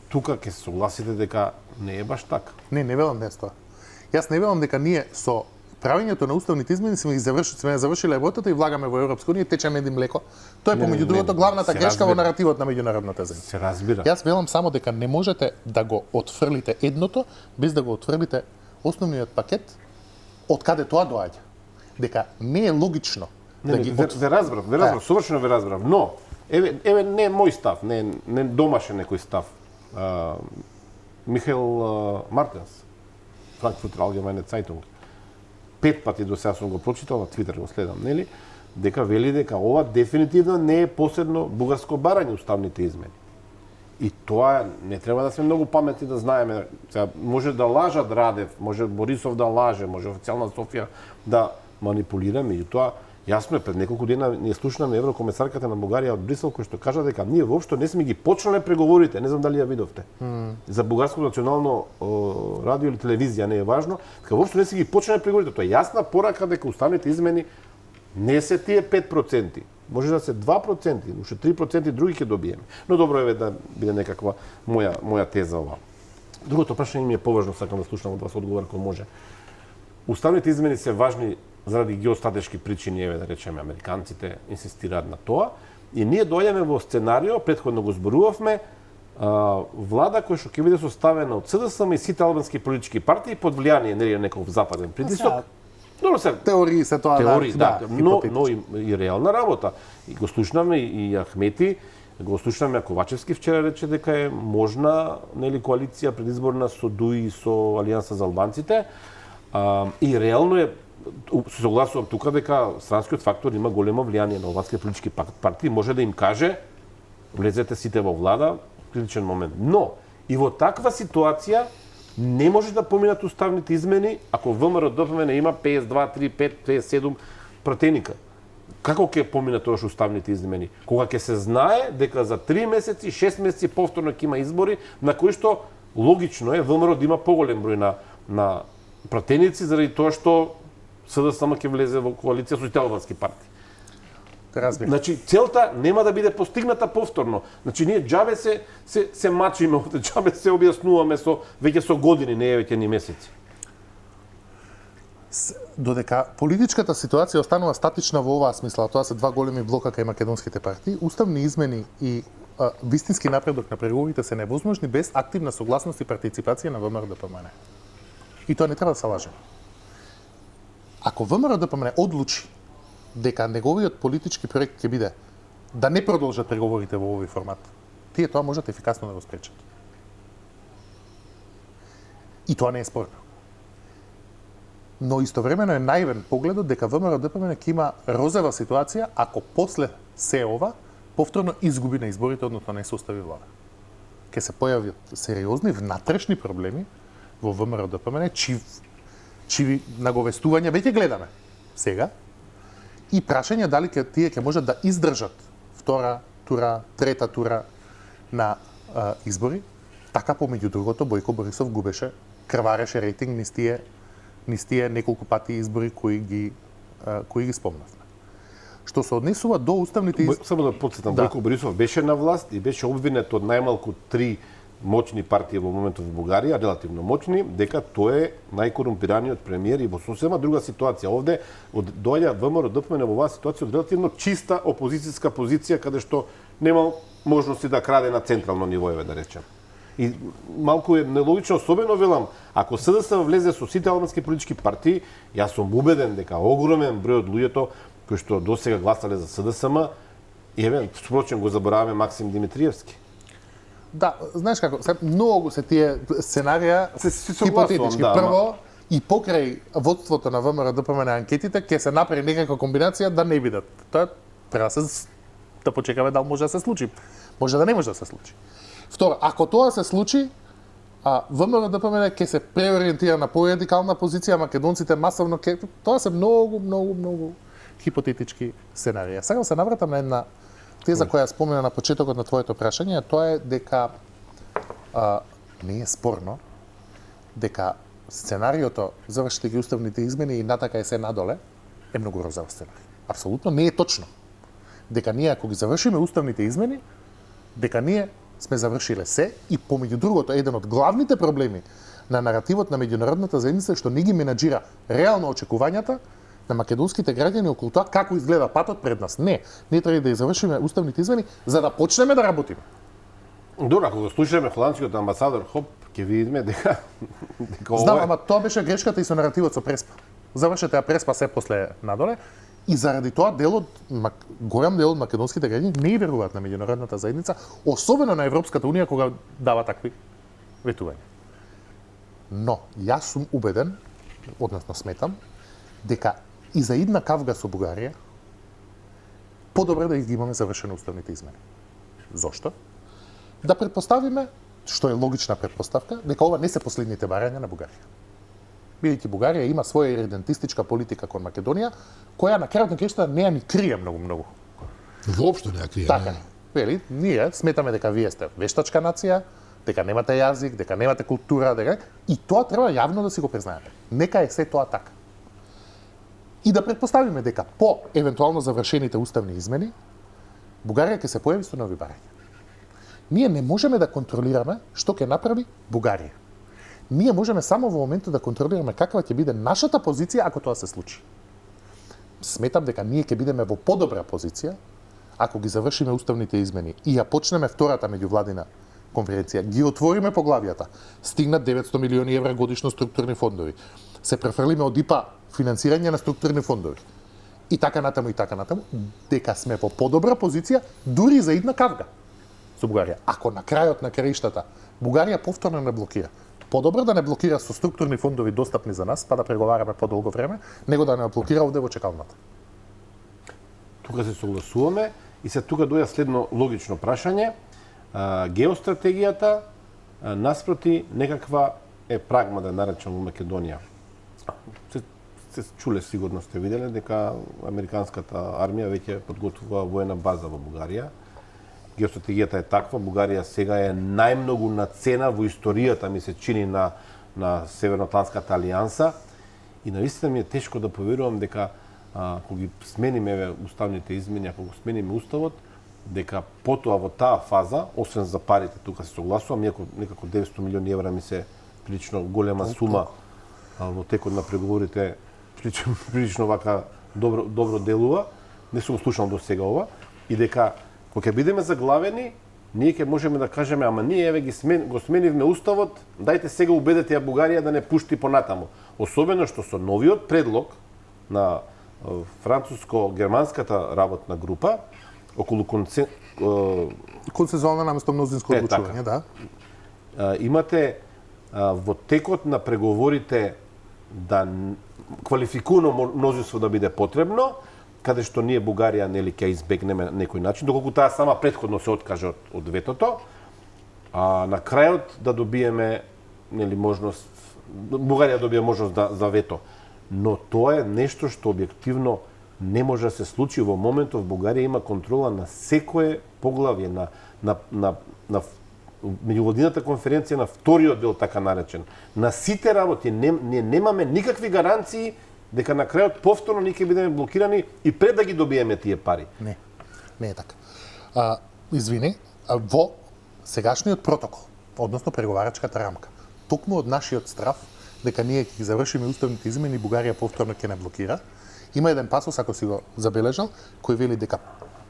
S3: Тука ќе се согласите дека не е баш така.
S2: Не велам тоа. Јас не велам дека ние со правењето на уставните измени сме завршиле работата и влагаме во Европска унија, тече мед и млеко. Тоа е помеѓу другото главната грешка во наративот на меѓународната заедница.
S3: Се разбира.
S2: Јас велам само дека не можете да го отфрлите едното без да го отфрлите основниот пакет од каде тоа доаѓа. Дека не е логично да ги
S3: ве разбрав, совршено ве разбрав, но еве не мој став, не домашен некој став. Михаел Мартенс, Frankfurter Allgemeine Zeitung, 5 пати до сега сум го прочитал, на Твитер го следам, нели? Дека вели дека ова дефинитивно не е посебно бугарско барање уставните измени. И тоа не треба да сме многу паметни да знаеме. Сега може да лажат Радев, може Борисов да лаже, може официјална Софија да манипулира, меѓутоа јасно е, пред неколку дена ние слушнаме еврокомесарката на Бугарија од Брисел кој што кажа дека ние воопшто не сме ги почнале преговорите, не знам дали ја видовте. За бугарско национално радио или телевизија, не е важно, дека воопшто не се ги почнале преговорите. Тоа е јасна порака дека уставните измени не се тие 5%, може да се 2%, уште 3% други ќе добиеме. Но добро е да биде некаква моја теза ова. Другото прашање ми е поважно, сакам да слушам од вас одговор ако може. Уставните измени се важни заради геостратешки причини, еве да речеме американците инсистираат на тоа, и ние доаѓаме во сценарио, претходно го зборувавме, влада која што ќе биде составена од СДСМ и сите албански политички партии под влијание нели некој западен притисок. Добро се
S2: теории се тоа
S3: но и реална работа. И го слушнаме и Ахмети, го слушнаме Ковачевски вчера рече дека е можна нели коалиција предизборна со ДУИ и со Алијанса за албанците. И реално е, се согласувам тука дека странскиот фактор има големо влијание на албанските политички партии, може да им каже влезете сите во влада, критичен момент. Но и во таква ситуација не може да поминат уставните измени ако ВМРО ДПМН има 52, 3, 5, 57 пратеника. Како ќе поминат тоа уставните измени? Кога ќе се знае дека за 3 месеци, 6 месеци повторно ќе има избори на кои што логично е ВМРО да има поголем број на пратеници заради тоа што СДСМ ќе влезе во коалиција со албански партии.
S2: Разбира.
S3: Значи целта нема да биде постигната повторно. Значи ние џабе се мачиме, џабе се објаснуваме веќе со години, не е веќе ни месеци.
S2: Додека политичката ситуација останува статична во оваа смисла, тоа се два големи блока кај македонските партии, уставни измени и вистински напредок на преговорите се невозможни без активна согласност и партиципација на ВМРО ДПМН. И тоа не треба да се лаже. Ако ВМРО ДПМН одлучи дека неговиот политички проект ќе биде да не продолжат преговорите во овој формат, тие тоа можат ефикасно да го спречат. И тоа не е спорно. Но истовремено е наивен погледот дека ВМРО ДПМН ќе има розова ситуација ако после се ова повторно изгуби на изборите, односно не се остави влада. Ќе се појават сериозни внатрешни проблеми во ВМРО ДПМН, чиви наговестувања веќе гледаме сега. И прашање дали тие ќе можат да издржат втора тура, трета тура на избори. Така помеѓу другото Бојко Борисов губеше, крвареше рейтинг низ тие неколку пати избори кои ги спомнавме. Што се однесува до уставните
S3: Само да потсетам, Бојко Борисов беше на власт и беше обвинет од најмалку 3 моćни партии во моментот во Бугарија, релативно моćни, дека тој е најкорумпираниот премиер и во сосема друга ситуација. Овде доаѓа ВМРО ДПМН во оваа ситуација од релативно чиста опозицијска позиција каде што немал можности да краде на централно ниво, да речем. И малку е нелогично, особено велам, ако СДСМ влезе со сите албански политички партии, јас сум убеден дека огромен број од луѓето кои што досега гласале за СДСМ, и еве, впрочем го забораваме Максим Димитриевски.
S2: Да, знаеш како, многу се тие сценарија хипотетички.
S3: Да,
S2: Прво, и покрај водството на ВМРО ДПМН анкетите, ќе се направи некаква комбинација да не бидат. Тоа треба да почекаме дали може да се случи. Може да не може да се случи. Второ, ако тоа се случи, ВМРО ДПМН ќе се преориентира на порадикална позиција, македонците масовно тоа се многу хипотетички сценарија. Сега се навратам на една теза која спомена на почетокот на твоето прашање, тоа е дека не е спорно дека сценариото завршите ги уставните измени и натака е се надоле е многу розов сценарij. Апсолутно не е точно. Дека ние ако ги завршиме уставните измени, дека ние сме завршиле се и помеѓу другото еден од главните проблеми на наративот на меѓународната заедница е што не ги менаџира реално очекувањата на македонските граѓани околу тоа како изгледа патот пред нас. Не, ние треба да ја завршиме уставните измени за да почнеме да работиме.
S3: Добро, ако го слушаме холандскиот амбасадор Хоп, ќе видиме дека
S2: Знам, ама тоа беше грешката и со наративот со Преспа. Завршете ја Преспа се после надоле и заради тоа голем дел од македонските граѓани не веруваат на меѓународната заедница, особено на Европската унија кога дава такви ветувања. Но јас сум убеден, односно сметам, дека и за идна кавга со Бугарија подобро да ги имаме завршени уставните измени. Зошто? Да претпоставиме, што е логична претпоставка, дека ова не се последните барања на Бугарија. Бидејќи Бугарија има своја иредентистичка политика кон Македонија, која на крајот на крајштата не ја ни крие многу.
S1: Воопшто не ја крие.
S2: Така, вели, ние сметаме дека вие сте вештачка нација, дека немате јазик, дека немате култура, дека и тоа треба јавно да си го признаеме. Нека е се тоа така. И да претпоставиме дека по евентуално завршените уставни измени, Бугарија ќе се појави со нови барања. Ние не можеме да контролираме што ќе направи Бугарија. Ние можеме само во моментот да контролираме каква ќе биде нашата позиција ако тоа се случи. Сметам дека ние ќе бидеме во подобра позиција ако ги завршиме уставните измени и ја почнеме втората меѓувладина конференција, ги отвориме поглавијата, стигнат 900 милиони евра годишно структурни фондови, се префрлиме од ИПА финансирање на структурни фондови и така натаму, дека сме во подобра позиција дури за идна кавга со Бугарија. Ако на крајот на краиштата Бугарија повторно не блокира, подобро да не блокира со структурни фондови достапни за нас, па да преговараме подолго време, него да не блокира овде во чекалната.
S3: Тука се согласуваме и се тука доја следно логично прашање. Геостратегијата наспроти некаква е прагма, да наречам, во Македонија. Се чуле, сигурно сте виделе, дека американската армија веќе подготвува воена база во Бугарија. Геостратегијата е таква, Бугарија сега е најмногу нацена во историјата, ми се чини, на Северноатлантската алијанса и навистина ми е тешко да поверувам дека ако ги смениме уставните измени, ако го смениме уставот, дека потоа во таа фаза, освен за парите, тука се согласувам, иако некако 900 милиони евра ми се прилично голема сума во текот на преговорите, прилично вака добро делува, не сум слушал до сега ова, и дека кога ќе бидеме заглавени, ние ќе можеме да кажеме, ама ние еве го сменивме уставот, дајте сега убедете ја Бугарија да не пушти понатаму. Особено што со новиот предлог на француско-германската работна група околу
S2: консензуална наместо мнозинско одлучување, да.
S3: Имате во текот на преговорите да квалификувано мнозинство да биде потребно, каде што ние Бугарија нели ќе избегнеме на некој начин, доколку таа сама претходно се откаже од ветото, а на крајот да добиеме нели можност, Бугарија добија можност за вето. Но тоа е нешто што објективно не може да се случи во моментов. Бугарија има контрола на секое поглавје на меѓувладината конференција, на вториот дел, така наречен. На сите работи ние немаме никакви гаранции дека на крајот повторно ние ќе бидеме блокирани и пред да ги добиеме тие пари.
S2: Не е така. Извини, во сегашниот протокол, односно преговарачката рамка, токму од нашиот страв дека ние ќе ги завршиме уставните измени, Бугарија повторно ќе не блокира, има еден пасос, ако си го забележал, кој вели дека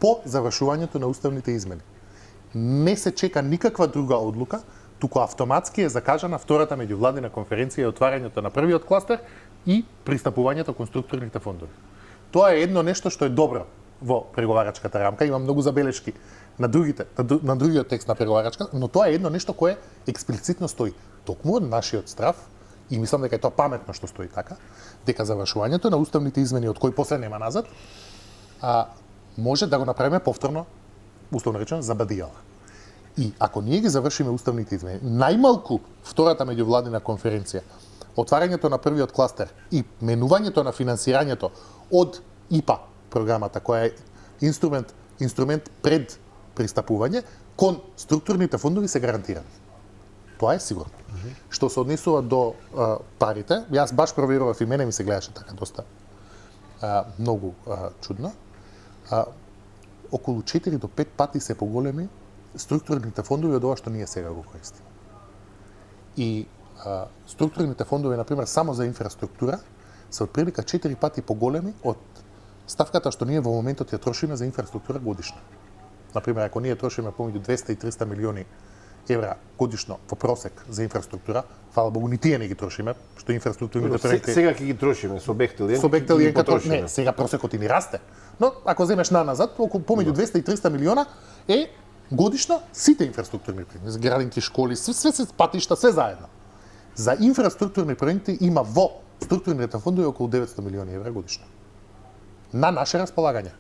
S2: по завршувањето на уставните измени не се чека никаква друга одлука, туку автоматски е закажана втората меѓувладина конференција и отварањето на првиот кластер и пристапувањето кон структурните фондови. Тоа е едно нешто што е добро во преговарачката рамка, има многу забелешки на другиот текст на преговарачка, но тоа е едно нешто кое експлицитно стои токму од нашиот страв и мислам дека е тоа паметно што стои така, дека завршувањето на уставните измени од кои после нема назад, може да го направиме повторно, условно речено, за бадијала. И ако ние ги завршиме уставните измени, најмалку втората меѓувладина конференција, отварањето на првиот кластер и менувањето на финансирањето од ИПА програмата, која е инструмент инструмент пред пристапување кон структурните фондови се гарантирани. Тоа е сигурно. Што се однесува до парите, јас баш проверував и мене ми се гледаше така доста многу чудно. Околу 4 до 5 пати се поголеми структурните фондови од ова што ние сега го користиме. И структурните фондови, например, само за инфраструктура, се отприлика 4 пати поголеми од ставката што ние во моментот ја трошиме за инфраструктура годишно. Например, ако ние трошиме помеѓу 200 и 300 милиони евра годишно во просек за инфраструктура, фала Богу, ни тие не ги трошиме, што инфраструктурните проекти...
S3: Сега ќе ги трошиме со Бехтел
S2: Со Бехтел и не, сега просекот и ни расте. Но ако земеш назад, околу помеѓу 200 и 300 милиона е годишно сите инфраструктурни проекти, градинки, школи, све патишта, све заедно. За инфраструктурни проекти има во структурните фондови околу 900 милиони евра годишно. На наше располагање.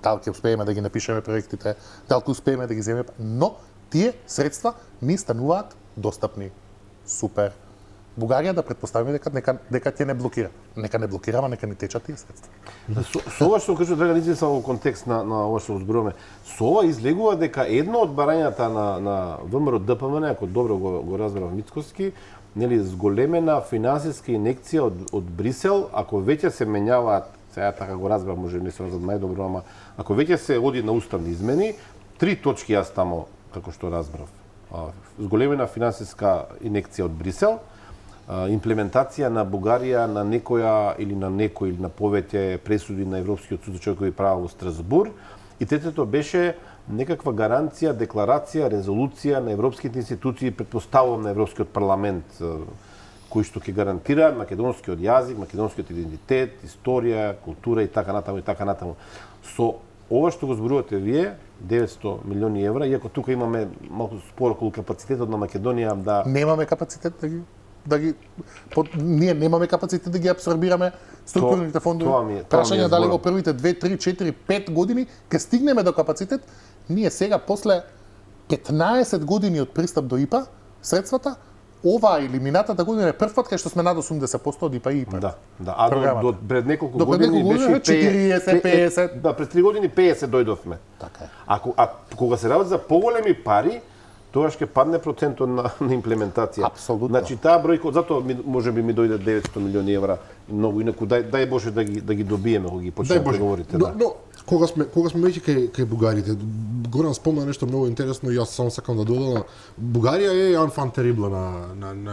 S2: Дали ќе успееме да ги напишеме проектите, дали ќе успееме да ги земеме, но тие средства ни стануваат достапни. Супер. Бугарија да претпоставиме дека ќе не блокира. Нека не блокирава, нека ни течат тие средства.
S3: Со ова што кажу Драган, не само во контекст на ова што зборуваме, со ова излегува дека едно од барањата на ВМРО ДПМН, ако добро го разбрав Мицкоски, нели зголемена финансиска инекција од Брисел, ако веќе се менјаваат, сега така го разбрав, може не се разбрав најдобро, ама ако веќе се оди на уставни измени, 3 точки јас тамо како што разбрав. Зголемена финансиска инекција од Брисел, имплементација на Бугарија на некоја или на некој или на повеќе пресуди на Европскиот суд за човекови права во Страсбур, и третото беше некаква гаранција, декларација, резолуција на европските институции, претпоставувам на Европскиот парламент, кој што ќе гарантира македонскиот јазик, македонскиот идентитет, историја, култура и така натаму и така натаму. Со ова што го зборувате вие, 900 милиони евра, иако тука имаме малку спор околу капацитетот на Македонија да...
S2: Немаме капацитет ние немаме капацитет да ги апсорбираме структурните фондови. Прашање дали во првите 2, 3, 4, 5 години ќе стигнеме до капацитет. Ние сега после 15 години од пристап до ИПА, средствата, оваа или минатата година е прв пат кај што сме над 80% од ИПА и ИПА.
S3: Да. А до пред неколку години беше
S2: 40, 50.
S3: Да, пред 3 години 50 дојдовме.
S2: Така е.
S3: А кога се работи за поголеми пари, тоа ќе падне процентот на имплементација.
S2: Апсолутно.
S3: Значи таа бројка, затоа може би ми дојде 900 милиони евра, многу инаку дај Боже да ги добиеме кога ги почнеме да говорите.
S1: Но кога сме веќе кај бугарите, Горан спомна нешто многу интересно и јас само сакам да додадам. Бугарија е enfant terrible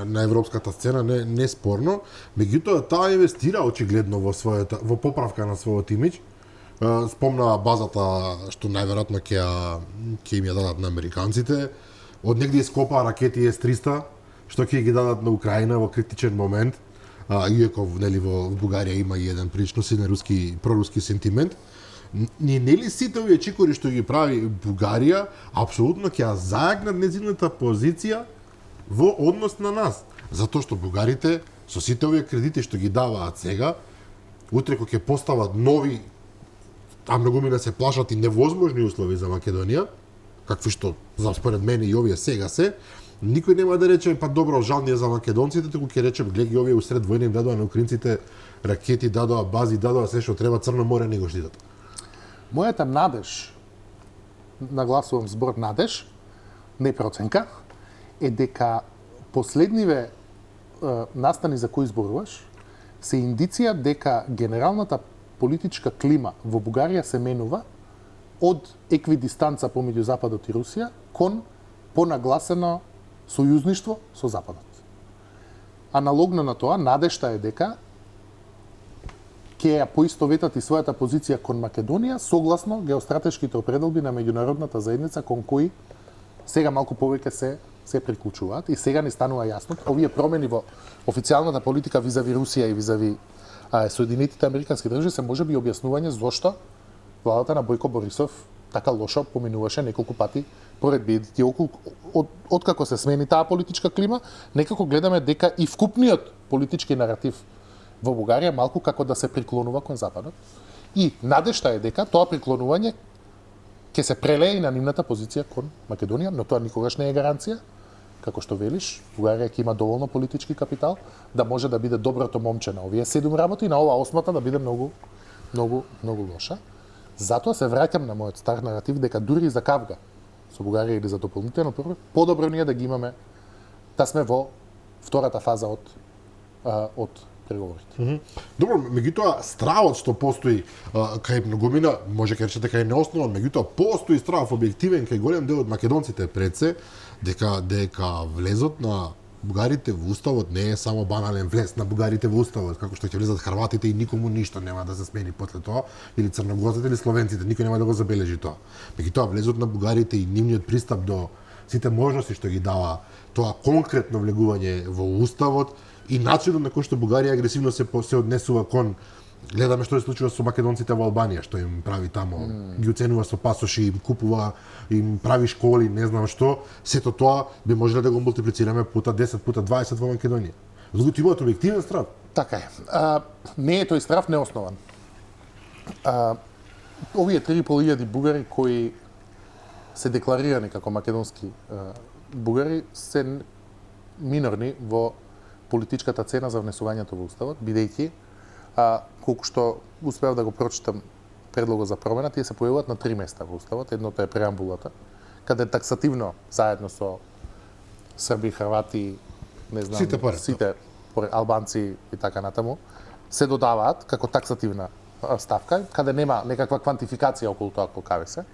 S1: на европската сцена, не спорно, меѓутоа таа инвестира очигледно во поправка на својот имидж. Спомна базата што најверојатно ќе им ја дадат на американците. Од негде ископаа ракети С-300, што ќе ги дадат на Украина во критичен момент, иако нели во Бугарија има и еден прилично силен проруски сентимент. Нели сите овие чекори што ги прави Бугарија, апсолутно ќе ја зајагнат нејзината позиција во однос на нас. Затоа што бугарите со сите овие кредити што ги даваат сега, утре кога ќе постават нови, а многумина се плашат и невозможни услови за Македонија, какви што според мене и овие сега се, никој нема да рече па добро, жал ни е за македонците, туку ќе речем гледајќи овие усред војна им дадоа на украинците ракети, дадоа бази, дадоа се што треба, Црно море не го штитат.
S2: Мојата надеж, нагласувам збор надеж, не проценка, е дека последниве настани за кои зборуваш се индиција дека генералната политичка клима во Бугарија се менува од еквидистанца помеѓу Западот и Русија кон понагласено сојузништво со Западот. Аналогно на тоа, надежта е дека ќе ја поистоветат и својата позиција кон Македонија согласно геостратешките определби на меѓународната заедница кон кои сега малку повеќе се приклучуваат и сега ни станува јасно овие промени во официјалната политика визави Русија и визави Соединетите американски држави се можеби објаснување зошто владата на Бојко Борисов така лошо поминуваше неколку пати поредбите откако се смени таа политичка клима, некако гледаме дека и вкупниот политички наратив во Бугарија малку како да се приклонува кон Западот. И надежта е дека тоа приклонување ќе се прелее и на нивната позиција кон Македонија, но тоа никогаш не е гаранција. Како што велиш, Бугарија ќе има доволно политички капитал да може да биде доброто момче на овие 7 работи и на ова 8-та да биде многу лоша. Затоа се враќам на мојот стар наратив дека дури и за кавга со Бугарија или за дополнително прво, подобро ние да ги имаме да сме во втората фаза од преговорите.
S1: Добро, меѓутоа стравот што постои кај многумина, може ќе речете кај неоснован, меѓутоа постои страв објективен кај голем дел од македонците пред се дека влезот на бугарите во уставот не е само банален влез на бугарите во уставот, како што ќе влезат хрватите и никому ништо нема да се смени после тоа, или црногорците или словенците, никој нема да го забележи тоа. Меѓутоа влезот на бугарите и нивниот пристап до сите можности што ги дава тоа конкретно влегување во уставот и начинот на кој што Бугарија агресивно се однесува кон, гледаме што се случува со македонците во Албанија, што им прави тамо, ги уценува со пасоши, им купува, им прави школи, не знам што, сето тоа би можеле да го мултиплицираме пута 10, пута 20 во Македонија. Луѓето имаат објективен страв.
S2: Така е. Не е тој страв неоснован. Овие 3.500 бугари кои се декларирани како македонски бугари се минорни во политичката цена за внесувањето во уставот, бидејќи колку што успеав да го прочитам предлогот за промена, тие се појавуваат на 3 места во уставот. Едното е преамбулата, каде таксативно заедно со срби, хрвати, не знам, сите албанци и така натаму се додаваат како таксативна ставка, каде нема некаква квантификација околу тоа колку се.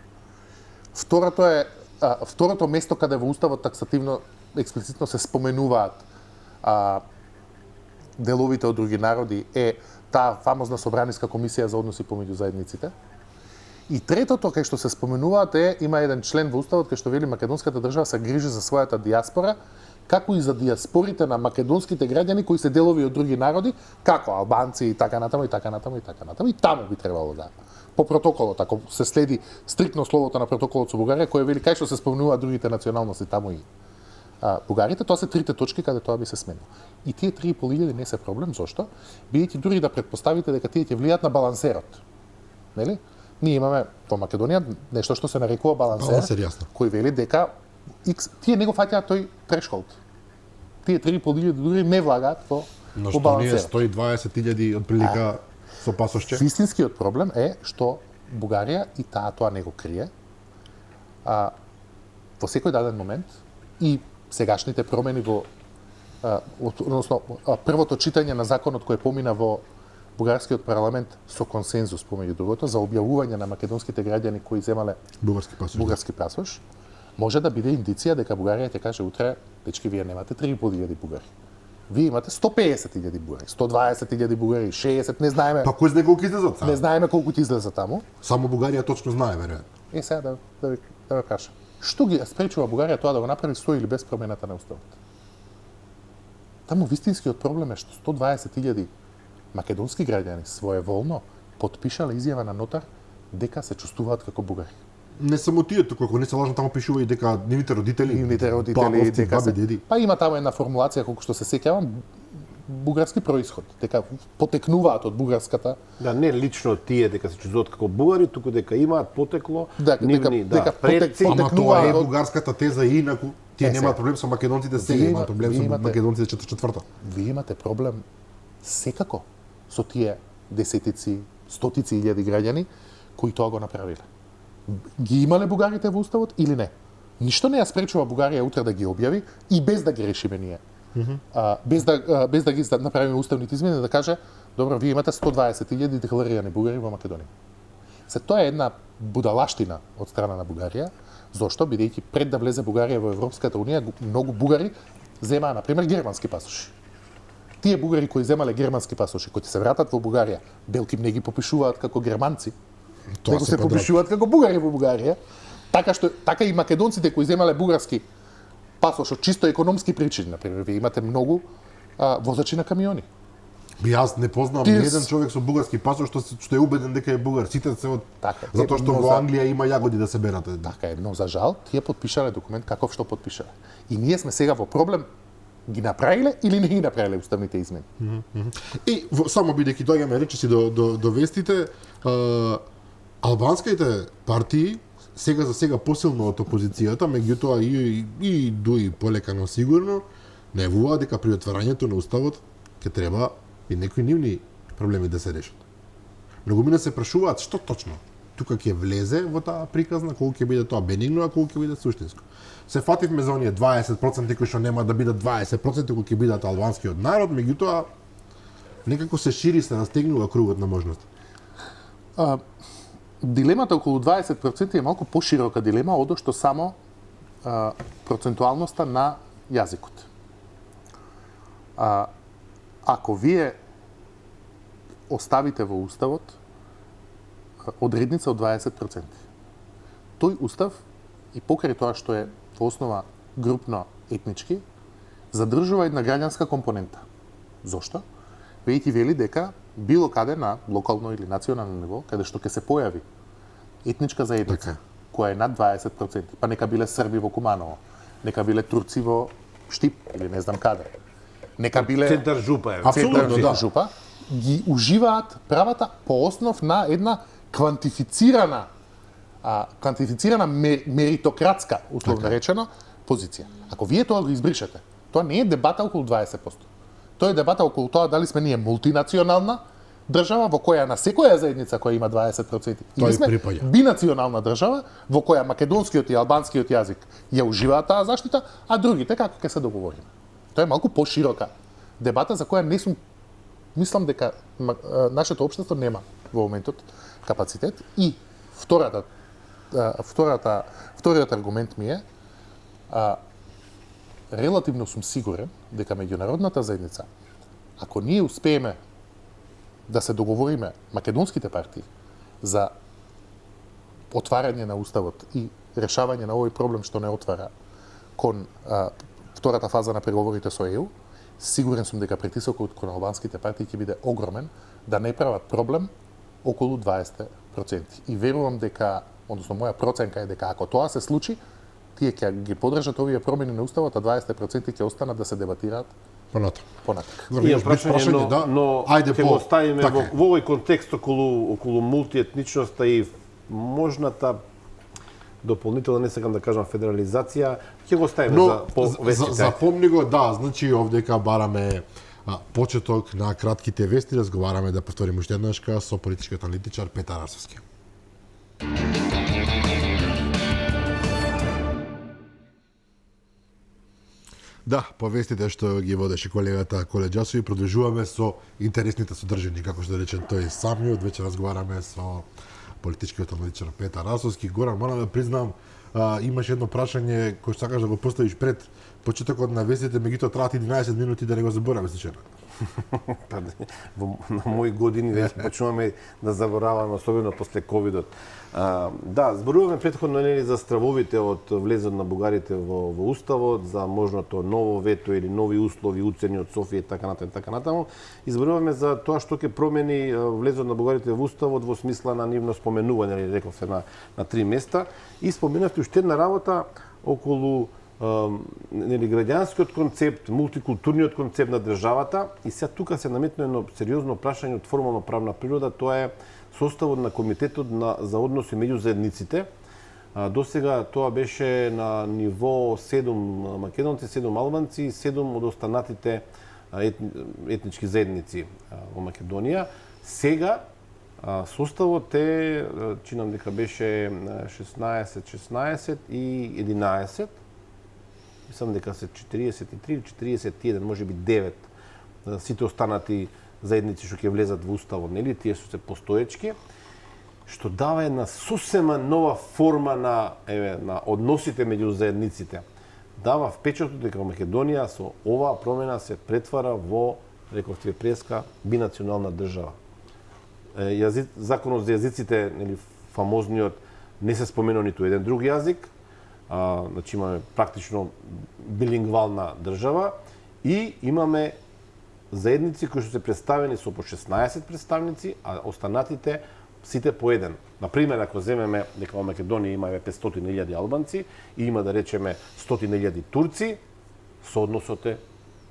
S2: Второто место каде во уставот таксативно експлицитно се споменуваат деловите од други народи е таа фамозна собраниска комисија за односи помеѓу заедниците. И третото кај што се споменуваат има еден член во уставот кај што вели македонската држава се грижи за својата диаспора, како и за диаспорите на македонските граѓани кои се делови од други народи, како албанци и така натаму и така натаму и така натаму. И таму би требало да по протоколот, ако се следи стриктно словото на протоколот со Бугарија кој вели кај што се споменуваат другите националности таму и бугарите, тоа се трите точки каде тоа би се сменило. И тие 3.500 не се проблем, зошто? Бидејќи дури да претпоставите дека тие ќе влијат на балансерот. Нели? Ние имаме во Македонија нешто што се нарекува балансер, кој вели дека тие не го фаќаат тој трешхолд. Тие 3.500 дури не влагаат во балансерот.
S1: Но што ние 120.000 од прилика со пасошче?
S2: Вистинскиот проблем е што Бугарија и тоа не го крие. Во секој даден момент и сегашните промени во односно првото читање на законот кој помина во бугарскиот парламент со консензус помеѓу другото за објавување на македонските граѓани кои земале бугарски пасош, може да биде индиција дека Бугарија ќе каже утре, дечки, вие немате 3.500 бугари. Вие имате 150.000 бугари, 120.000 бугари, 60, не знаеме.
S1: Па кој знае колку излезат само?
S2: Не знаеме колку ќе излезат таму.
S1: Само Бугарија точно знае, веројатно.
S2: Сега да ме кажа. Што ги спречува Бугарија тоа да го направи со или без промената на уставот? Таму вистинскиот проблем е што 120.000 македонски граѓани своеволно потпишале изјава на нотар дека се чувствуваат како бугари.
S1: Не само тие, туку ако не се лажам, таму пишува и дека нивните родители,
S2: дека се... Па има таму една формулација колку што се сеќавам, бугарски происход, дека потекнуваат од бугарската.
S3: Да, не лично тие дека се чувствуваат како бугари, туку дека имаат потекло нивни предци.
S1: Ама тоа е бугарската теза и инаку тие немаат проблем со македонците, сега имаат проблем со македонците четврто.
S2: Вие имате проблем секако со тие десетици, стотици илјади граѓани кои тоа го направиле. Ги имале бугарите во уставот или не? Ништо не ја спречува Бугарија утре да ги објави и без да ги решиме ние. Без да ги направиме уставните измени, да каже, добро, вие имате 120.000 декларирани бугари во Македонија. Тоа е една будалаштина од страна на Бугарија, зошто, бидејќи пред да влезе Бугарија во Европската унија, многу бугари земаа, например, германски пасоши. Тие бугари кои земале германски пасоши, кои се вратат во Бугарија, белки не ги попишуваат како германци, него се попишуваат како бугари во Бугарија, така и македонците кои земале бугарски пасош од чисто економски причини, например, вие имате многу возачи на камиони.
S1: Јас не познавам ни еден човек со бугарски пасош што е убеден дека е бугар. Сите се од затоа што во Англија има јагоди да се берат.
S2: Така е, но за жал тие потпишале документ каков што потпишале. И ние сме сега во проблем ги направиле или не ги направиле уставните измени.
S1: И само бидејќи доаѓаме речиси до вестите, албанските партии сега за сега посилно од опозицијата, меѓутоа и дуи полека но сигурно најавуваат дека при отварањето на уставот ќе треба и некои нивни проблеми да се решат. Многумина се прашуваат што точно тука ќе влезе во таа приказна, колку ќе биде тоа бенигно, а колку ќе биде суштинско. Се фативме за оние 20% кои што нема да бидат 20% кои ќе бидат албанскиот народ, меѓутоа некако се шири, се растегнува кругот на можности.
S2: Дилемата околу 20% е малку поширока дилема од што само процентуалноста на јазикот. Ако вие оставите во уставот одредница од 20%, тој устав и покрај тоа што е во основа групно етнички, задржува една граѓанска компонента. Зошто? Веќе вели дека било каде на локално или национално ниво, каде што ќе се појави етничка заедница, која е над 20%, па нека биле Срби во Куманово, нека биле турци во Штип или не знам каде, нека биле
S3: Центар Жупа е.
S1: Апсолутно, да.
S2: Жупа, ги уживаат правата по основ на една квантифицирана меритократска, условно речено, позиција. Ако вие тоа го избришете, тоа не е дебата околу 20%. Тоа е дебата околу тоа дали сме ние мултинационална држава во која на секоја заедница која има 20% или сме бинационална држава во која македонскиот и албанскиот јазик ја уживаат таа заштита, а другите како ќе се договориме. Тоа е малку поширока дебата за која не сум мислам дека нашето општество нема во моментот капацитет. И вториот аргумент ми е релативно сум сигурен дека меѓународната заедница, ако ние успееме да се договориме македонските партии за отварање на уставот и решавање на овој проблем што не отвара кон втората фаза на преговорите со ЕУ, сигурен сум дека притисокот кон албанските партии ќе биде огромен да не прават проблем околу 20%. И верувам дека, односно моја проценка е дека ако тоа се случи, тие ќе ги подржат овие промени на уставот, а 20% ќе останат да се дебатираат понатаму.
S3: Имам прашање, но ќе го ставиме во овој контекст околу мултиетничноста и можната дополнително, не сакам да кажам федерализација, ќе го ставиме за повестите.
S1: Запомни го, да, значи овдека бараме почеток на кратките вести, разговараме да повториме уште еднашка со политичкиот аналитичар Петар Арсовски. Да, повестите што ги водеше колегата Коле Џасови, продолжуваме со интересните содржини, како што рече тој самиот, веќе разговараме со политичкиот аналитичар Петар Арсовски. Горан, морам да признам, имаш едно прашање кој сакаш да го поставиш пред почетокот на вестите, меѓутоа траат 11 минути да не го забораваме случајно.
S3: На мои години веќе почнуваме да забораваме, особено после ковидот. Да, зборуваме претходно за стравовите од влезот на бугарите во уставот, за можното ново вето или нови услови, уцени од Софија и така натаму. И зборуваме за тоа што ќе промени влезот на бугарите во уставот во смисла на нивно споменување, рековте, на 3 места. И споменавте уште една работа околу граѓанскиот концепт, мултикултурниот концепт на државата, и сега тука се наметна едно сериозно прашање од формално правна природа, тоа е составот на комитетот за односи меѓу заедниците. До сега тоа беше на ниво 7 македонци, 7 албанци и 7 од останатите етнички заедници во Македонија. Сега составот е, чинам дека беше 16 и 11. Мислам дека се 43 или 41, може би 9 сите останати заедници што ќе влезат во уставот, нели, тие што се постоечки, што дава една сосема нова форма на односите меѓу заедниците. Дава впечатот дека Македонија со оваа промена се претвара во, рековте преска, бинационална држава. Законот за јазиците, нели, фамозниот, не се споменува ниту еден друг јазик, значи имаме практично билингвална држава и имаме заедници кои што се представени со по 16 представници, а останатите сите по еден. Например, ако земеме дека во Македонија има 500.000 албанци и има, да речеме, 100.000 турци, соодносот е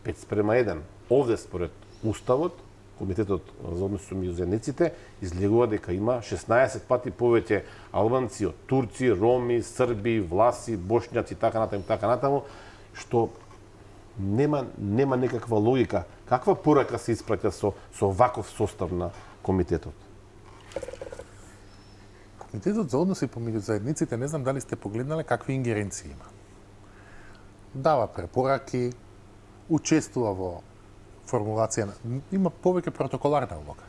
S3: 5:1. Овде, според Уставот, Комитетот за односи меѓу заедниците излегува дека има 16 пати повеќе албанци од турци, роми, срби, власи, бошњаци, така натаму, што нема некаква логика. Каква порака се испраќа со ваков состав на комитетот?
S2: Комитетот за односи помеѓу заедниците, не знам дали сте погледнале какви ингеренции има. Дава препораки, учествува во формулација, има повеќе протоколарна улога.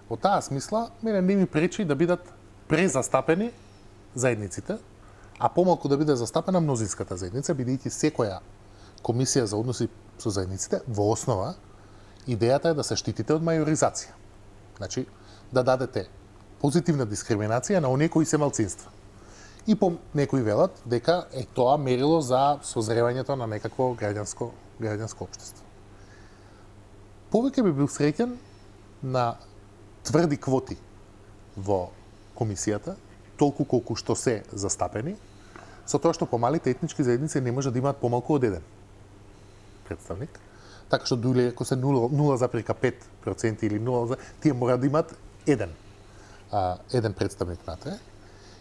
S2: Во таа смисла, мене не ми пречи да бидат презастапени заедниците, а помалку да биде застапена мнозинската заедница, бидејќи секоја комисија за односи со заедниците, во основа, идејата е да се штитите од мајоризација. Значи, да дадете позитивна дискриминација на оние кои се малцинства. И по некои велат дека е тоа мерило за созревањето на некакво граѓанско општество. Повеќе би бил среќен на тврди квоти во комисијата, толку колку што се застапени, со тоа што помалите етнички заедници не може да имаат помалку од еден представник. Така што дури ако се 0,5% или 0, тие мора да имаат еден представник натре.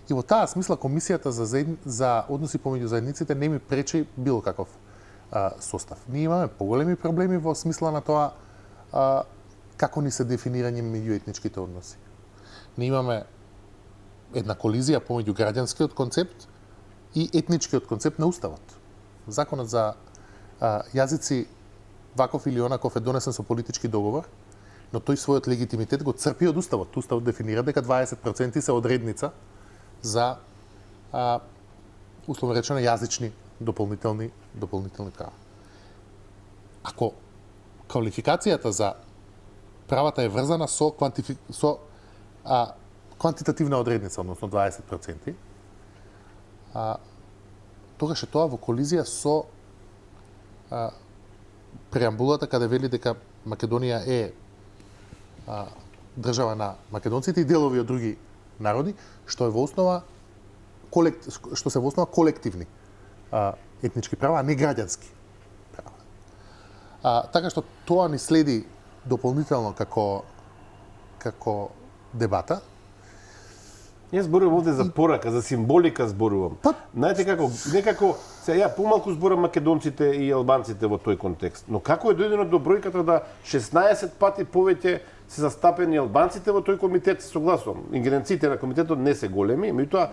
S2: И во таа смисла комисијата за односи помеѓу заедниците не ми пречи било каков состав. Ние имаме поголеми проблеми во смисла на тоа како ни се дефинирање меѓуетничките односи. Ние имаме една колизија помеѓу граѓанскиот концепт и етничкиот концепт на Уставот. Законот за јазици ваков или онаков е донесен со политички договор, но тој својот легитимитет го црпи од Уставот. Уставот дефинира дека 20% се одредница за условно речено јазични дополнителни права. Ако квалификацијата за правата е врзана со квантитативна одредница, односно 20%, тогаш е тоа во колизија со преамбулата каде вели дека Македонија е држава на македонците и делови од други народи, што се во основа колективни етнички права, а не граѓански права. Така што тоа ни следи дополнително како дебата.
S3: Јас зборувам овде за порака, за символика зборувам. Знаете како, некако, ја помалку зборам македонците и албанците во тој контекст, но како е дојдено до бројката да 16 пати повеќе се застапени албанците во тој комитет, се согласувам. Ингеренциите на комитетот не се големи, меѓутоа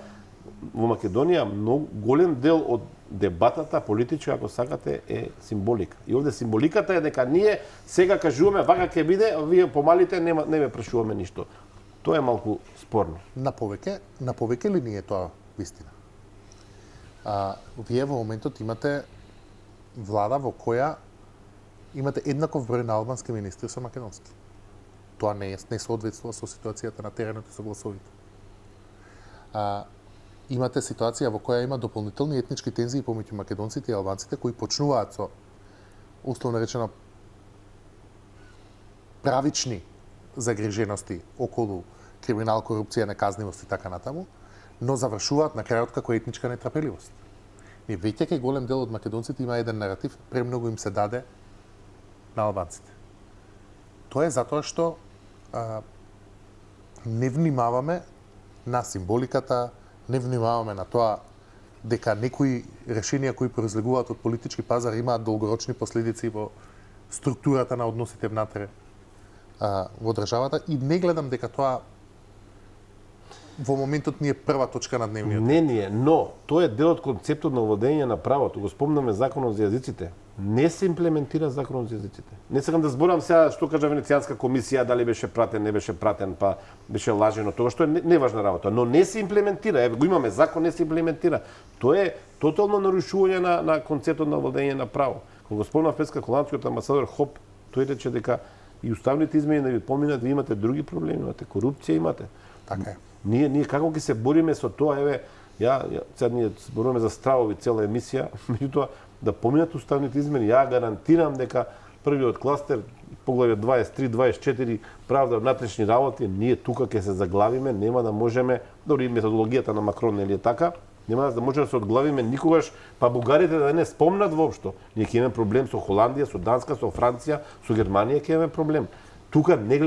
S3: во Македонија многу голем дел од дебатата политичка, ако сакате, е символика. И овде символиката е дека ние сега кажуваме вака ќе биде, а вие помалите не ме прашуваме ништо. Тоа е малку спорно.
S2: На повеќе ли ни е тоа вистина? Вие во моментот имате влада во која имате еднаков број на албански министри со македонски. Тоа не соодветствува со ситуацијата на теренот и со гласовите. Имате ситуација во која има дополнителни етнички тензии помеѓу македонците и албанците кои почнуваат со условно речено правични загрижености околу криминал, корупција, неказнивост и така натаму, но завршуваат на крајот како етничка нетрпеливост. И веќе голем дел од македонците има еден наратив, премногу им се даде на албанците. Тоа е затоа што не внимаваме на символиката, не внимаваме на тоа дека некои решенија кои произлегуваат од политички пазар имаат долгорочни последици во структурата на односите внатре во државата и не гледам дека тоа во моментот ни е прва точка на дневниот.
S3: Не ни е, но тоа е дел од концептот на владење на правото. Го спомнаме законот за јазиците. Не се имплементира законот за јазиците. Не сакам да зборам сега што кажа Венецијанска комисија, дали беше пратен, не беше пратен, па беше лажено, тоа што е неважна работа, но не се имплементира. Еве го имаме закон, не се имплементира. Тоа е тотално нарушување на концептот на владење на право. Кога го спомнав Песка холандскиот амбасадор Хоп, тој рече дека и уставните измени да ви поминат, ви имате други проблеми, имате корупција, имате.
S2: Така е.
S3: Ние како ќе се бориме со тоа, еве, сега ние зборуваме за стравови цела емисија, меѓутоа да поминат уставните измени, ја гарантирам дека првиот кластер, поглавје 23-24, правда внатрешни работи, ние тука ќе се заглавиме, нема да можеме, дори методологијата на Макрон нели е така, нема да можеме да се одглавиме никогаш, па бугарите да не спомнат воопшто. Ние ќе имаме проблем со Холандија, со Данска, со Франција, со Германија ќе имаме проблем. Тука не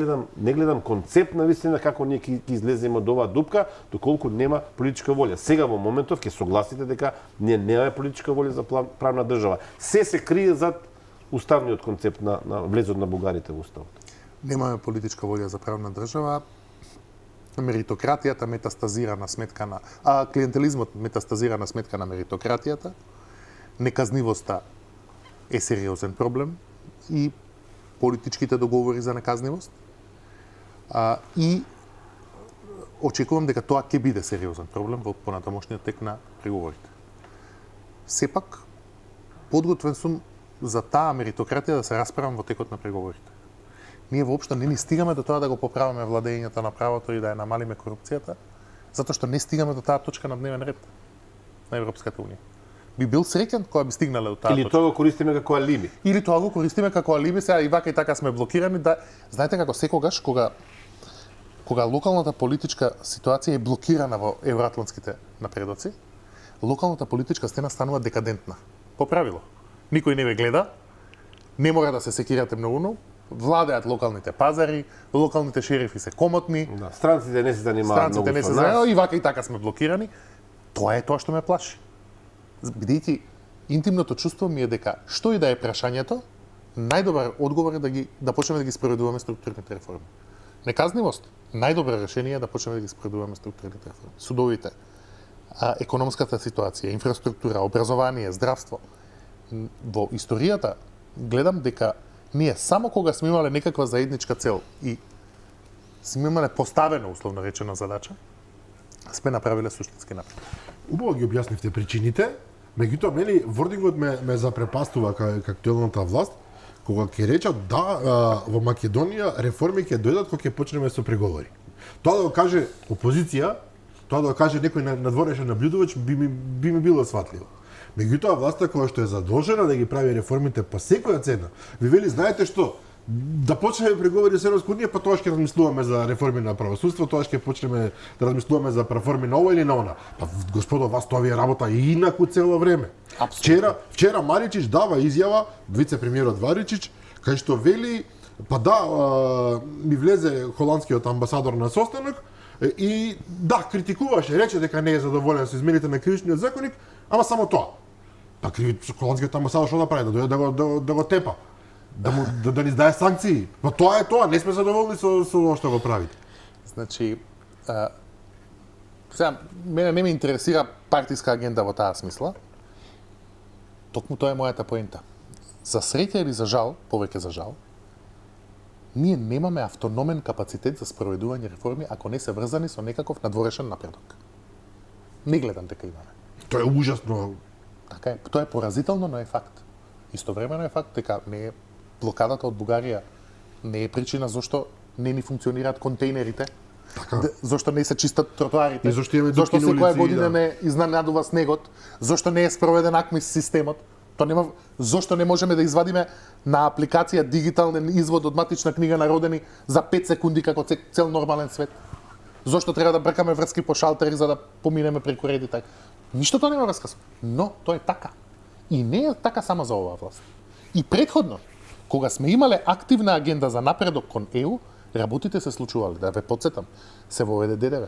S3: гледам концепт на вистина како ние ќе излеземе од оваа дупка, доколку нема политичка волја. Сега во моментов ќе согласите дека ние немаме политичка волја за правна држава. Се крие зад уставниот концепт на влезот на бугарите во уставот.
S2: Немаме политичка волја за правна држава. меритократијата метастазира на сметка на клиентелизмот метастазира на сметка на меритократијата, неказнивоста е сериозен проблем и политичките договори за неказнивост. И очекувам дека тоа ќе биде сериозен проблем во понатамошниот тек на преговорите. Сепак, подготвен сум за таа меритократија да се расправам во текот на преговорите. Ние воопшто не ни стигаме до тоа да го поправиме владењето на правото и да ја намалиме корупцијата, затоа што не стигаме до таа точка на дневен ред на Европската унија. Би бил среќен кога би стигнале до таа
S3: Или
S2: точка.
S3: тоа го користиме како алиби.
S2: Или тоа го користиме како алиби, сега и вака и така сме блокирани. Да, знаете како секогаш кога локалната политичка ситуација е блокирана во евроатлантските напредоци, локалната политичка стена станува декадентна. По правило. Никој не ве гледа, не мора да се секирате многу, владеат локалните пазари, локалните шерифи се комотни,
S3: Да, странците не се занимаваат многу
S2: странците не се
S3: со нас.
S2: занимаваат и вака и така сме блокирани. Тоа е тоа што ме плаши. Бидејќи интимното чувство ми е дека што и да е прашањето, најдобар одговор е да почнеме да ги спроведуваме структурните реформи. Неказнивост, најдобро решение е да почнеме да ги спроведуваме структурните реформи. Судовите, економската ситуација, инфраструктура, образование, здравство. Во историјата гледам дека ние само кога сме имале некаква заедничка цел и сме имале поставено условно речено задача, сме направиле суштински напред.
S1: Убаво ги објаснивте причините, меѓутоа мене вордингот ме запрепастува кај актуелната власт, кога ќе речат да, во Македонија реформи ќе дојдат кога ќе почнеме со преговори. Тоа да го каже опозиција, тоа да го каже некој надворешен наблюдувач би ми било сватливо. Меѓутоа власта која што е задолжена да ги прави реформите по секоја цена, ви вели знаете што, да почнеме преговори со Европска унија, па тоа ќе размислуваме за реформи на правосудство, тоа ќе почнеме да размислуваме за реформи на ова или на она. Па господо, вас тоа ви е работа инаку цело време. Вчера Маричич дава изјава, вице-премиерот Варичич, кај што вели па да, ми влезе холандскиот амбасадор на состанок и да, критикуваше, рече дека не е задоволен со измените на кривичниот законник, ама само тоа. Па холандскиот амбасадор што направи? Да дојде да го тепа. Да ни даде санкции. Но тоа е тоа, не сме задоволни со тоа што го правите.
S2: Значи, сега, мене не ме интересира партиска агенда во таа смисла. Токму тоа е мојата поента. За среќа или за жал, повеќе за жал, ние немаме автономен капацитет за спроведување реформи ако не се врзани со некаков надворешен напредок. Не гледам дека имаме.
S1: Тоа е ужасно.
S2: Така е, тоа е поразително, но е факт. Истовремено е факт дека не е блокадата од Бугарија не е причина зашто не ни функционираат контејнерите.
S1: Така.
S2: Зошто не се чистат тротоарите,
S1: И зашто имаме
S2: зошто
S1: дупки на
S2: секоја
S1: улици,
S2: година
S1: да.
S2: не изненадува снегот, зошто не е спроведен АКМИС системот, тоа нема зошто не можеме да извадиме на апликација дигитален извод од матична книга на родени за 5 секунди како цел нормален свет. Зошто треба да бркаме врски по шалтери за да поминеме преку реди така. Ништо тоа нема врска со. Но тоа е така. И не е така само за оваа власт. И претходно, кога сме имале активна агенда за напредок кон ЕУ, работите се случувале. Да ве потсетам, се воведе ДДВ,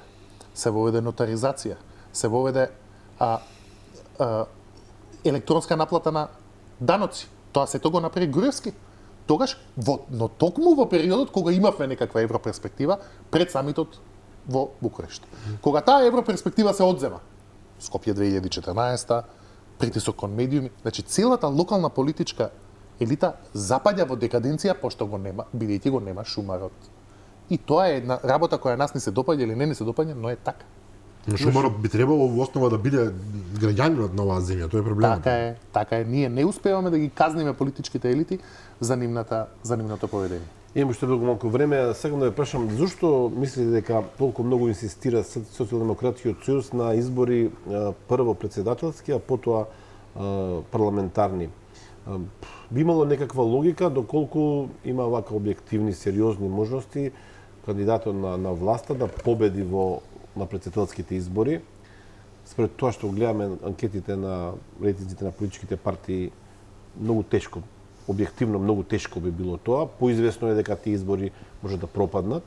S2: се воведе нотаризација, се воведе електронска наплата на даноци. Тоа сето го направи Груевски. Тогаш, но токму во периодот кога имавме некаква европерспектива пред самитот во Букурешт. Кога таа европерспектива се одзема, Скопје 2014, притисок кон медиуми, значи целата локална политичка елита запаѓа во декаденција пошто го нема, бидејќи го нема Шумарот. И тоа е една работа која нас не се допаѓа или не се допаѓа, но е така.
S1: Но Шумарот би требало во основа да биде граѓанинот на оваа земја, тоа е проблемот.
S2: Така е. Ние не успеваме да ги казниме политичките елити за нивното поведение.
S3: Имаме уште многу малку време, сакам да ве прашам зошто мислите дека толку многу инсистира Социјалдемократскиот сојуз на избори прво председателски, а потоа парламентарни? Би имало некаква логика доколку има вака објективни, сериозни можности кандидатот на власта да победи на председателските избори. Според тоа што гледаме анкетите на рейтинзите на политичките партии, многу тешко, објективно многу тешко би било тоа. Поизвестно е дека тие избори може да пропаднат.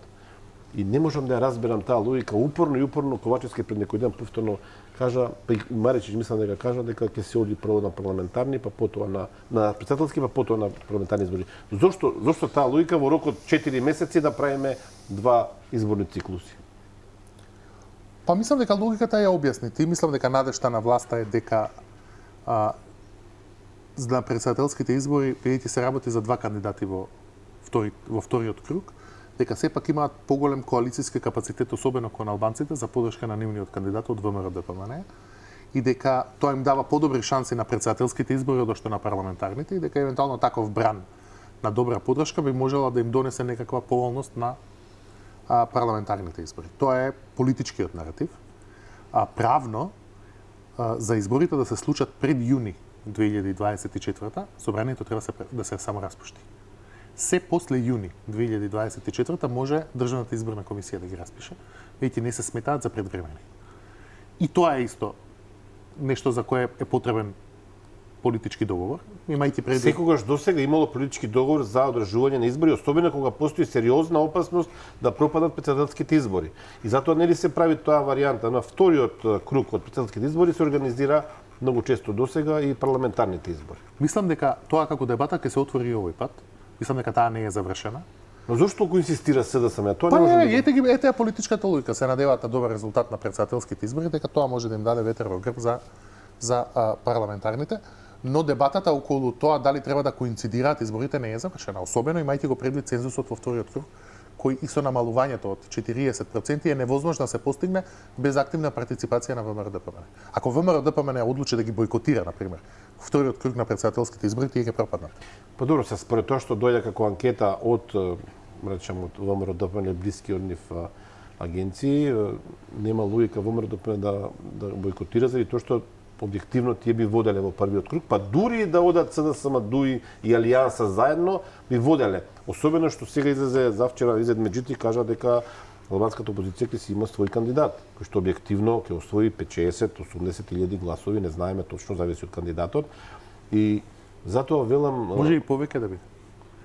S3: И не можам да ја разберам таа логика. Упорно Ковачевски пред некој ден повторно кажа, па и Маричич мислам дека кажа дека ќе се оди прво на парламентарни, па потоа на председателски, па потоа на парламентарни избори. Зошто таа логика во рок од 4 месеци да правиме два изборни циклуси?
S2: Па мислам дека логиката ја објасни. Ти мислам дека надежта на власта е дека за председателските избори, бидејќи се работи за два кандидати во вториот круг, дека сепак имаат поголем коалициски капацитет, особено кон албанците, за подршка на нивниот кандидат од ВМРО-ДПМН, и дека тоа им дава подобри шанси на председателските избори одошто на парламентарните, и дека евентуално таков бран на добра подршка би можела да им донесе некаква поволност на парламентарните избори. Тоа е политичкиот наратив. Правно, за изборите да се случат пред јуни 2024, собранието треба да се само распушти. Се после јуни 2024 може Државната изборна комисија да ги распише, веќе не се сметаат за предвремени. И тоа е исто нешто за кое е потребен политички договор, имајќи предвид.
S3: Секогаш досега имало политички договор за одржување на избори, особено кога постои сериозна опасност да пропадат председателските избори. И затоа нели се прави тоа варијанта на вториот круг од председателските избори се организира многу често досега и парламентарните избори.
S2: Мислам дека тоа како дебата ќе се отвори овој пат. Мислам дека таа не е завршена.
S3: Но зошто го инсистира СДСМ? Тоа
S2: Па
S3: не може
S2: ете ги ете политичката логика, се надеваат на добар резултат на председателските избори, дека тоа може да им даде ветер во грб за парламентарните, но дебатата околу тоа дали треба да коинцидираат изборите не е завршена, особено имајќи го предвид цензусот во вториот круг, кој и со намалувањето од 40% е невозможно да се постигне без активна партиципација на ВМРО-ДПМН. Ако ВМРО-ДПМН одлучи да ги бойкотира, например, вториот круг на председателските избори, тие ќе пропаднат.
S3: Па добро, се според тоа што дојде како анкета од речем од ВМРО-ДПМН блиски од нив агенции, нема логика ВМРО-ДПМН да бойкотира заради тоа што објективно тие би воделе во првиот круг, па дури да одат СДСМ, ДУИ и Алијанса заедно би воделе. Особено што сега излезе завчера Изет Меджити кажа дека албанската опозиција ќе си има свој кандидат, кој што објективно ќе освои 50-80 гласови, не знаеме точно, зависи од кандидатот. И затоа велам
S2: Може и повеќе да биде.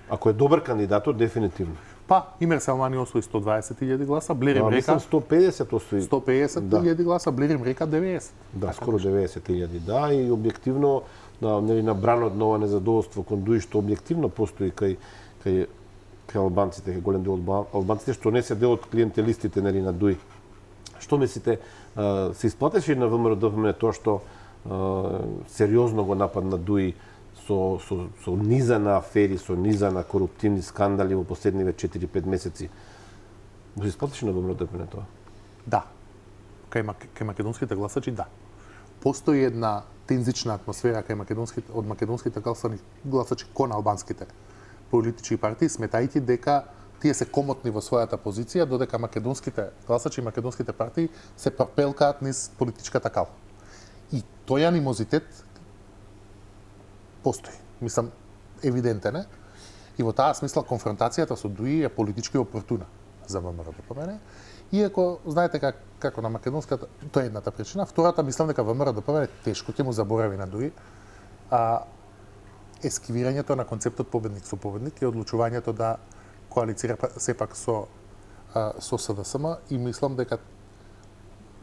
S3: Ако е добар кандидатот, дефинитивно.
S2: Па, Имер Селмани освои 120.000 гласа, Блирим река
S3: 150 освои.
S2: 150.000 гласа, Блирим река 90.
S3: Да, скоро 90.000, да, и објективно на бранот на ова незадоволство кон ДУИ што објективно постои кај албанците, кај голем дел од албанците што не се дел од клиентелистите на ДУИ. Што мислите, се исплатеше на ВМРО-ДПМН тоа што сериозно го нападна ДУИ со низа на афери, со низа на коруптивни скандали во последниве 4-5 месеци? Го исплатеше на ВМРО-ДПМН тоа?
S2: Да. Кај македонските гласачи, да. Постои една тензична атмосфера од македонските гласачи кон албанските политички партии, сметајќи дека тие се комотни во својата позиција, додека македонските гласачи и македонските партии се пропелкаат низ политичката кал. И тој анимозитет постои. Мислам, евидентен е. И во таа смисла конфронтацијата со ДУИ е политички опортуна за ВМРО-ДПМН. Иако, знаете како на македонската, тоа е едната причина. Втората, мислам дека ВМРО-ДПМН тешко ќе му заборави на ДУИ ескивирањето на концептот победник со победник и одлучувањето да коалицира сепак со СДСМ, и мислам дека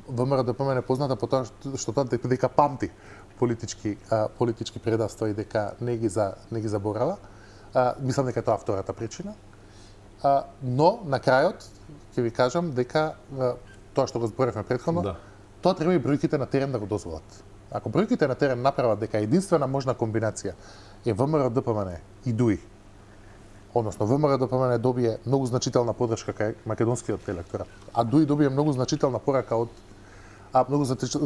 S2: ВМРО-ДПМН е позната по тоа што тоа дека памти политички предавства и дека не ги заборава. Мислам дека тоа е втората причина. Но на крајот ќе ви кажам дека тоа што го зборевме претходно, да, тоа треба и бројките на терен да го дозволат. Ако бројките на терен направат дека единствена можна комбинација е ВМРО-ДПМН и ДУИ, односно ВМРО-ДПМН добие многу значителна подршка кај македонскиот електорат, а ДУИ добие многу значителна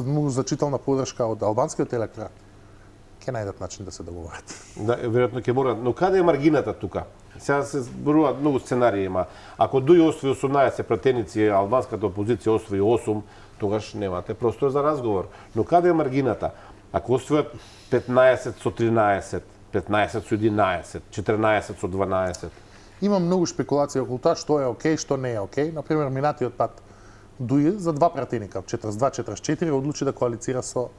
S2: многу значителна подршка од албанскиот електорат, ќе најдат начин да се договорат.
S3: Да, веројатно ќе мора. Но каде е маргината тука? Сега се зборуваат многу сценарии има. Ако ДУИ освои 18 пратеници, а албанската опозиција освои 8, тогаш немате простор за разговор. Но каде е маргината? Ако освојат 15 со 13, 15 со 11, 14 со 12.
S2: Има многу шпекулации околу тоа што е окей, што не е окей. Например, минатиот пат ДУИ за два пратеника, 42-44, одлучи да коалицира со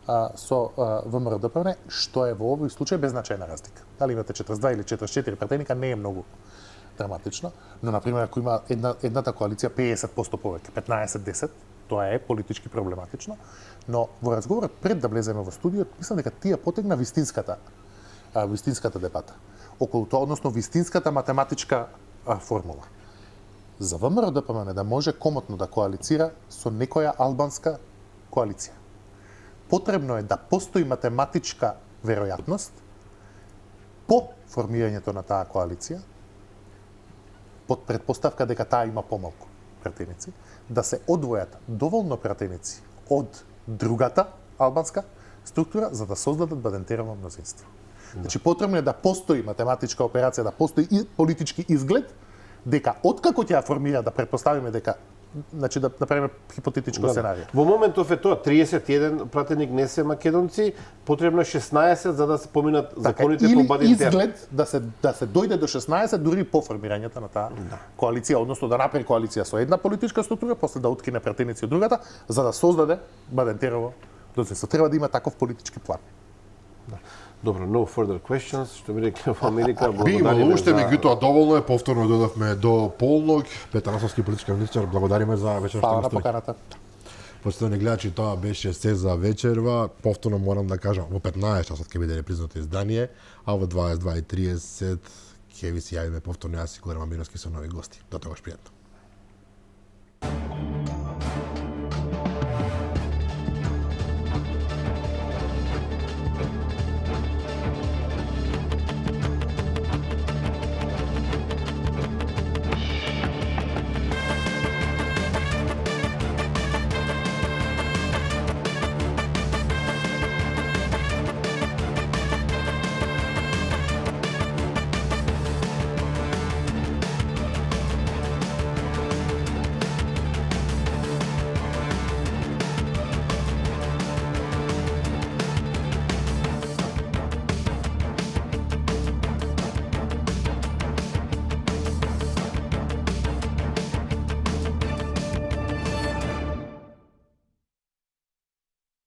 S2: ВМРО-ДПМН, што е во овој случај беззначајна разлика. Дали имате 42 или 44 пратеника, не е многу драматично, но например ако има едната коалиција 50% повеќе, 15-10, тоа е политички проблематично, но во разговорот пред да влеземе во студиот, мислам дека тие потегна вистинската дебата околу тоа, односно вистинската математичка формула. за ВМРО-ДПМН да може комотно да коалицира со некоја албанска коалиција, потребно е да постои математичка веројатност по формирањето на таа коалиција, под предпоставка дека таа има помалку пратеници, да се одвојат доволно пратеници од другата албанска структура за да создадат Бадентерово мнозинство. Значи потребно е да постои математичка операција, да постои и политички изглед дека откако ќе ја формира, да предпоставиме дека, значи да направиме хипотетичко сценарио.
S3: Во моментов е тоа 31 пратеник не се македонци, потребно е 16 за да се поминат законите по Бадентер.
S2: Изглед да се дојде до 16 дури по формирањето на таа коалиција, односно да направи коалиција со една политичка структура, после да откине пратеници од другата, за да создаде Бадентерово мнозинство. Треба да има таков политички план.
S3: Добро, no further questions, што би рекле во Америка.
S1: Би имало уште, меѓутоа доволно е, повторно додавме до полног. Петар Насовски, политички аналитичар, благодариме за вечерта.
S2: Фала на поканата.
S1: Почитувани гледачи, тоа беше се за вечерва. Повторно морам да кажам, во 15 часот ќе биде репризното издание, а во 22:30 ќе ви се јавиме повторно јас и Горан Маминовски со нови гости. До тогаш пријатно.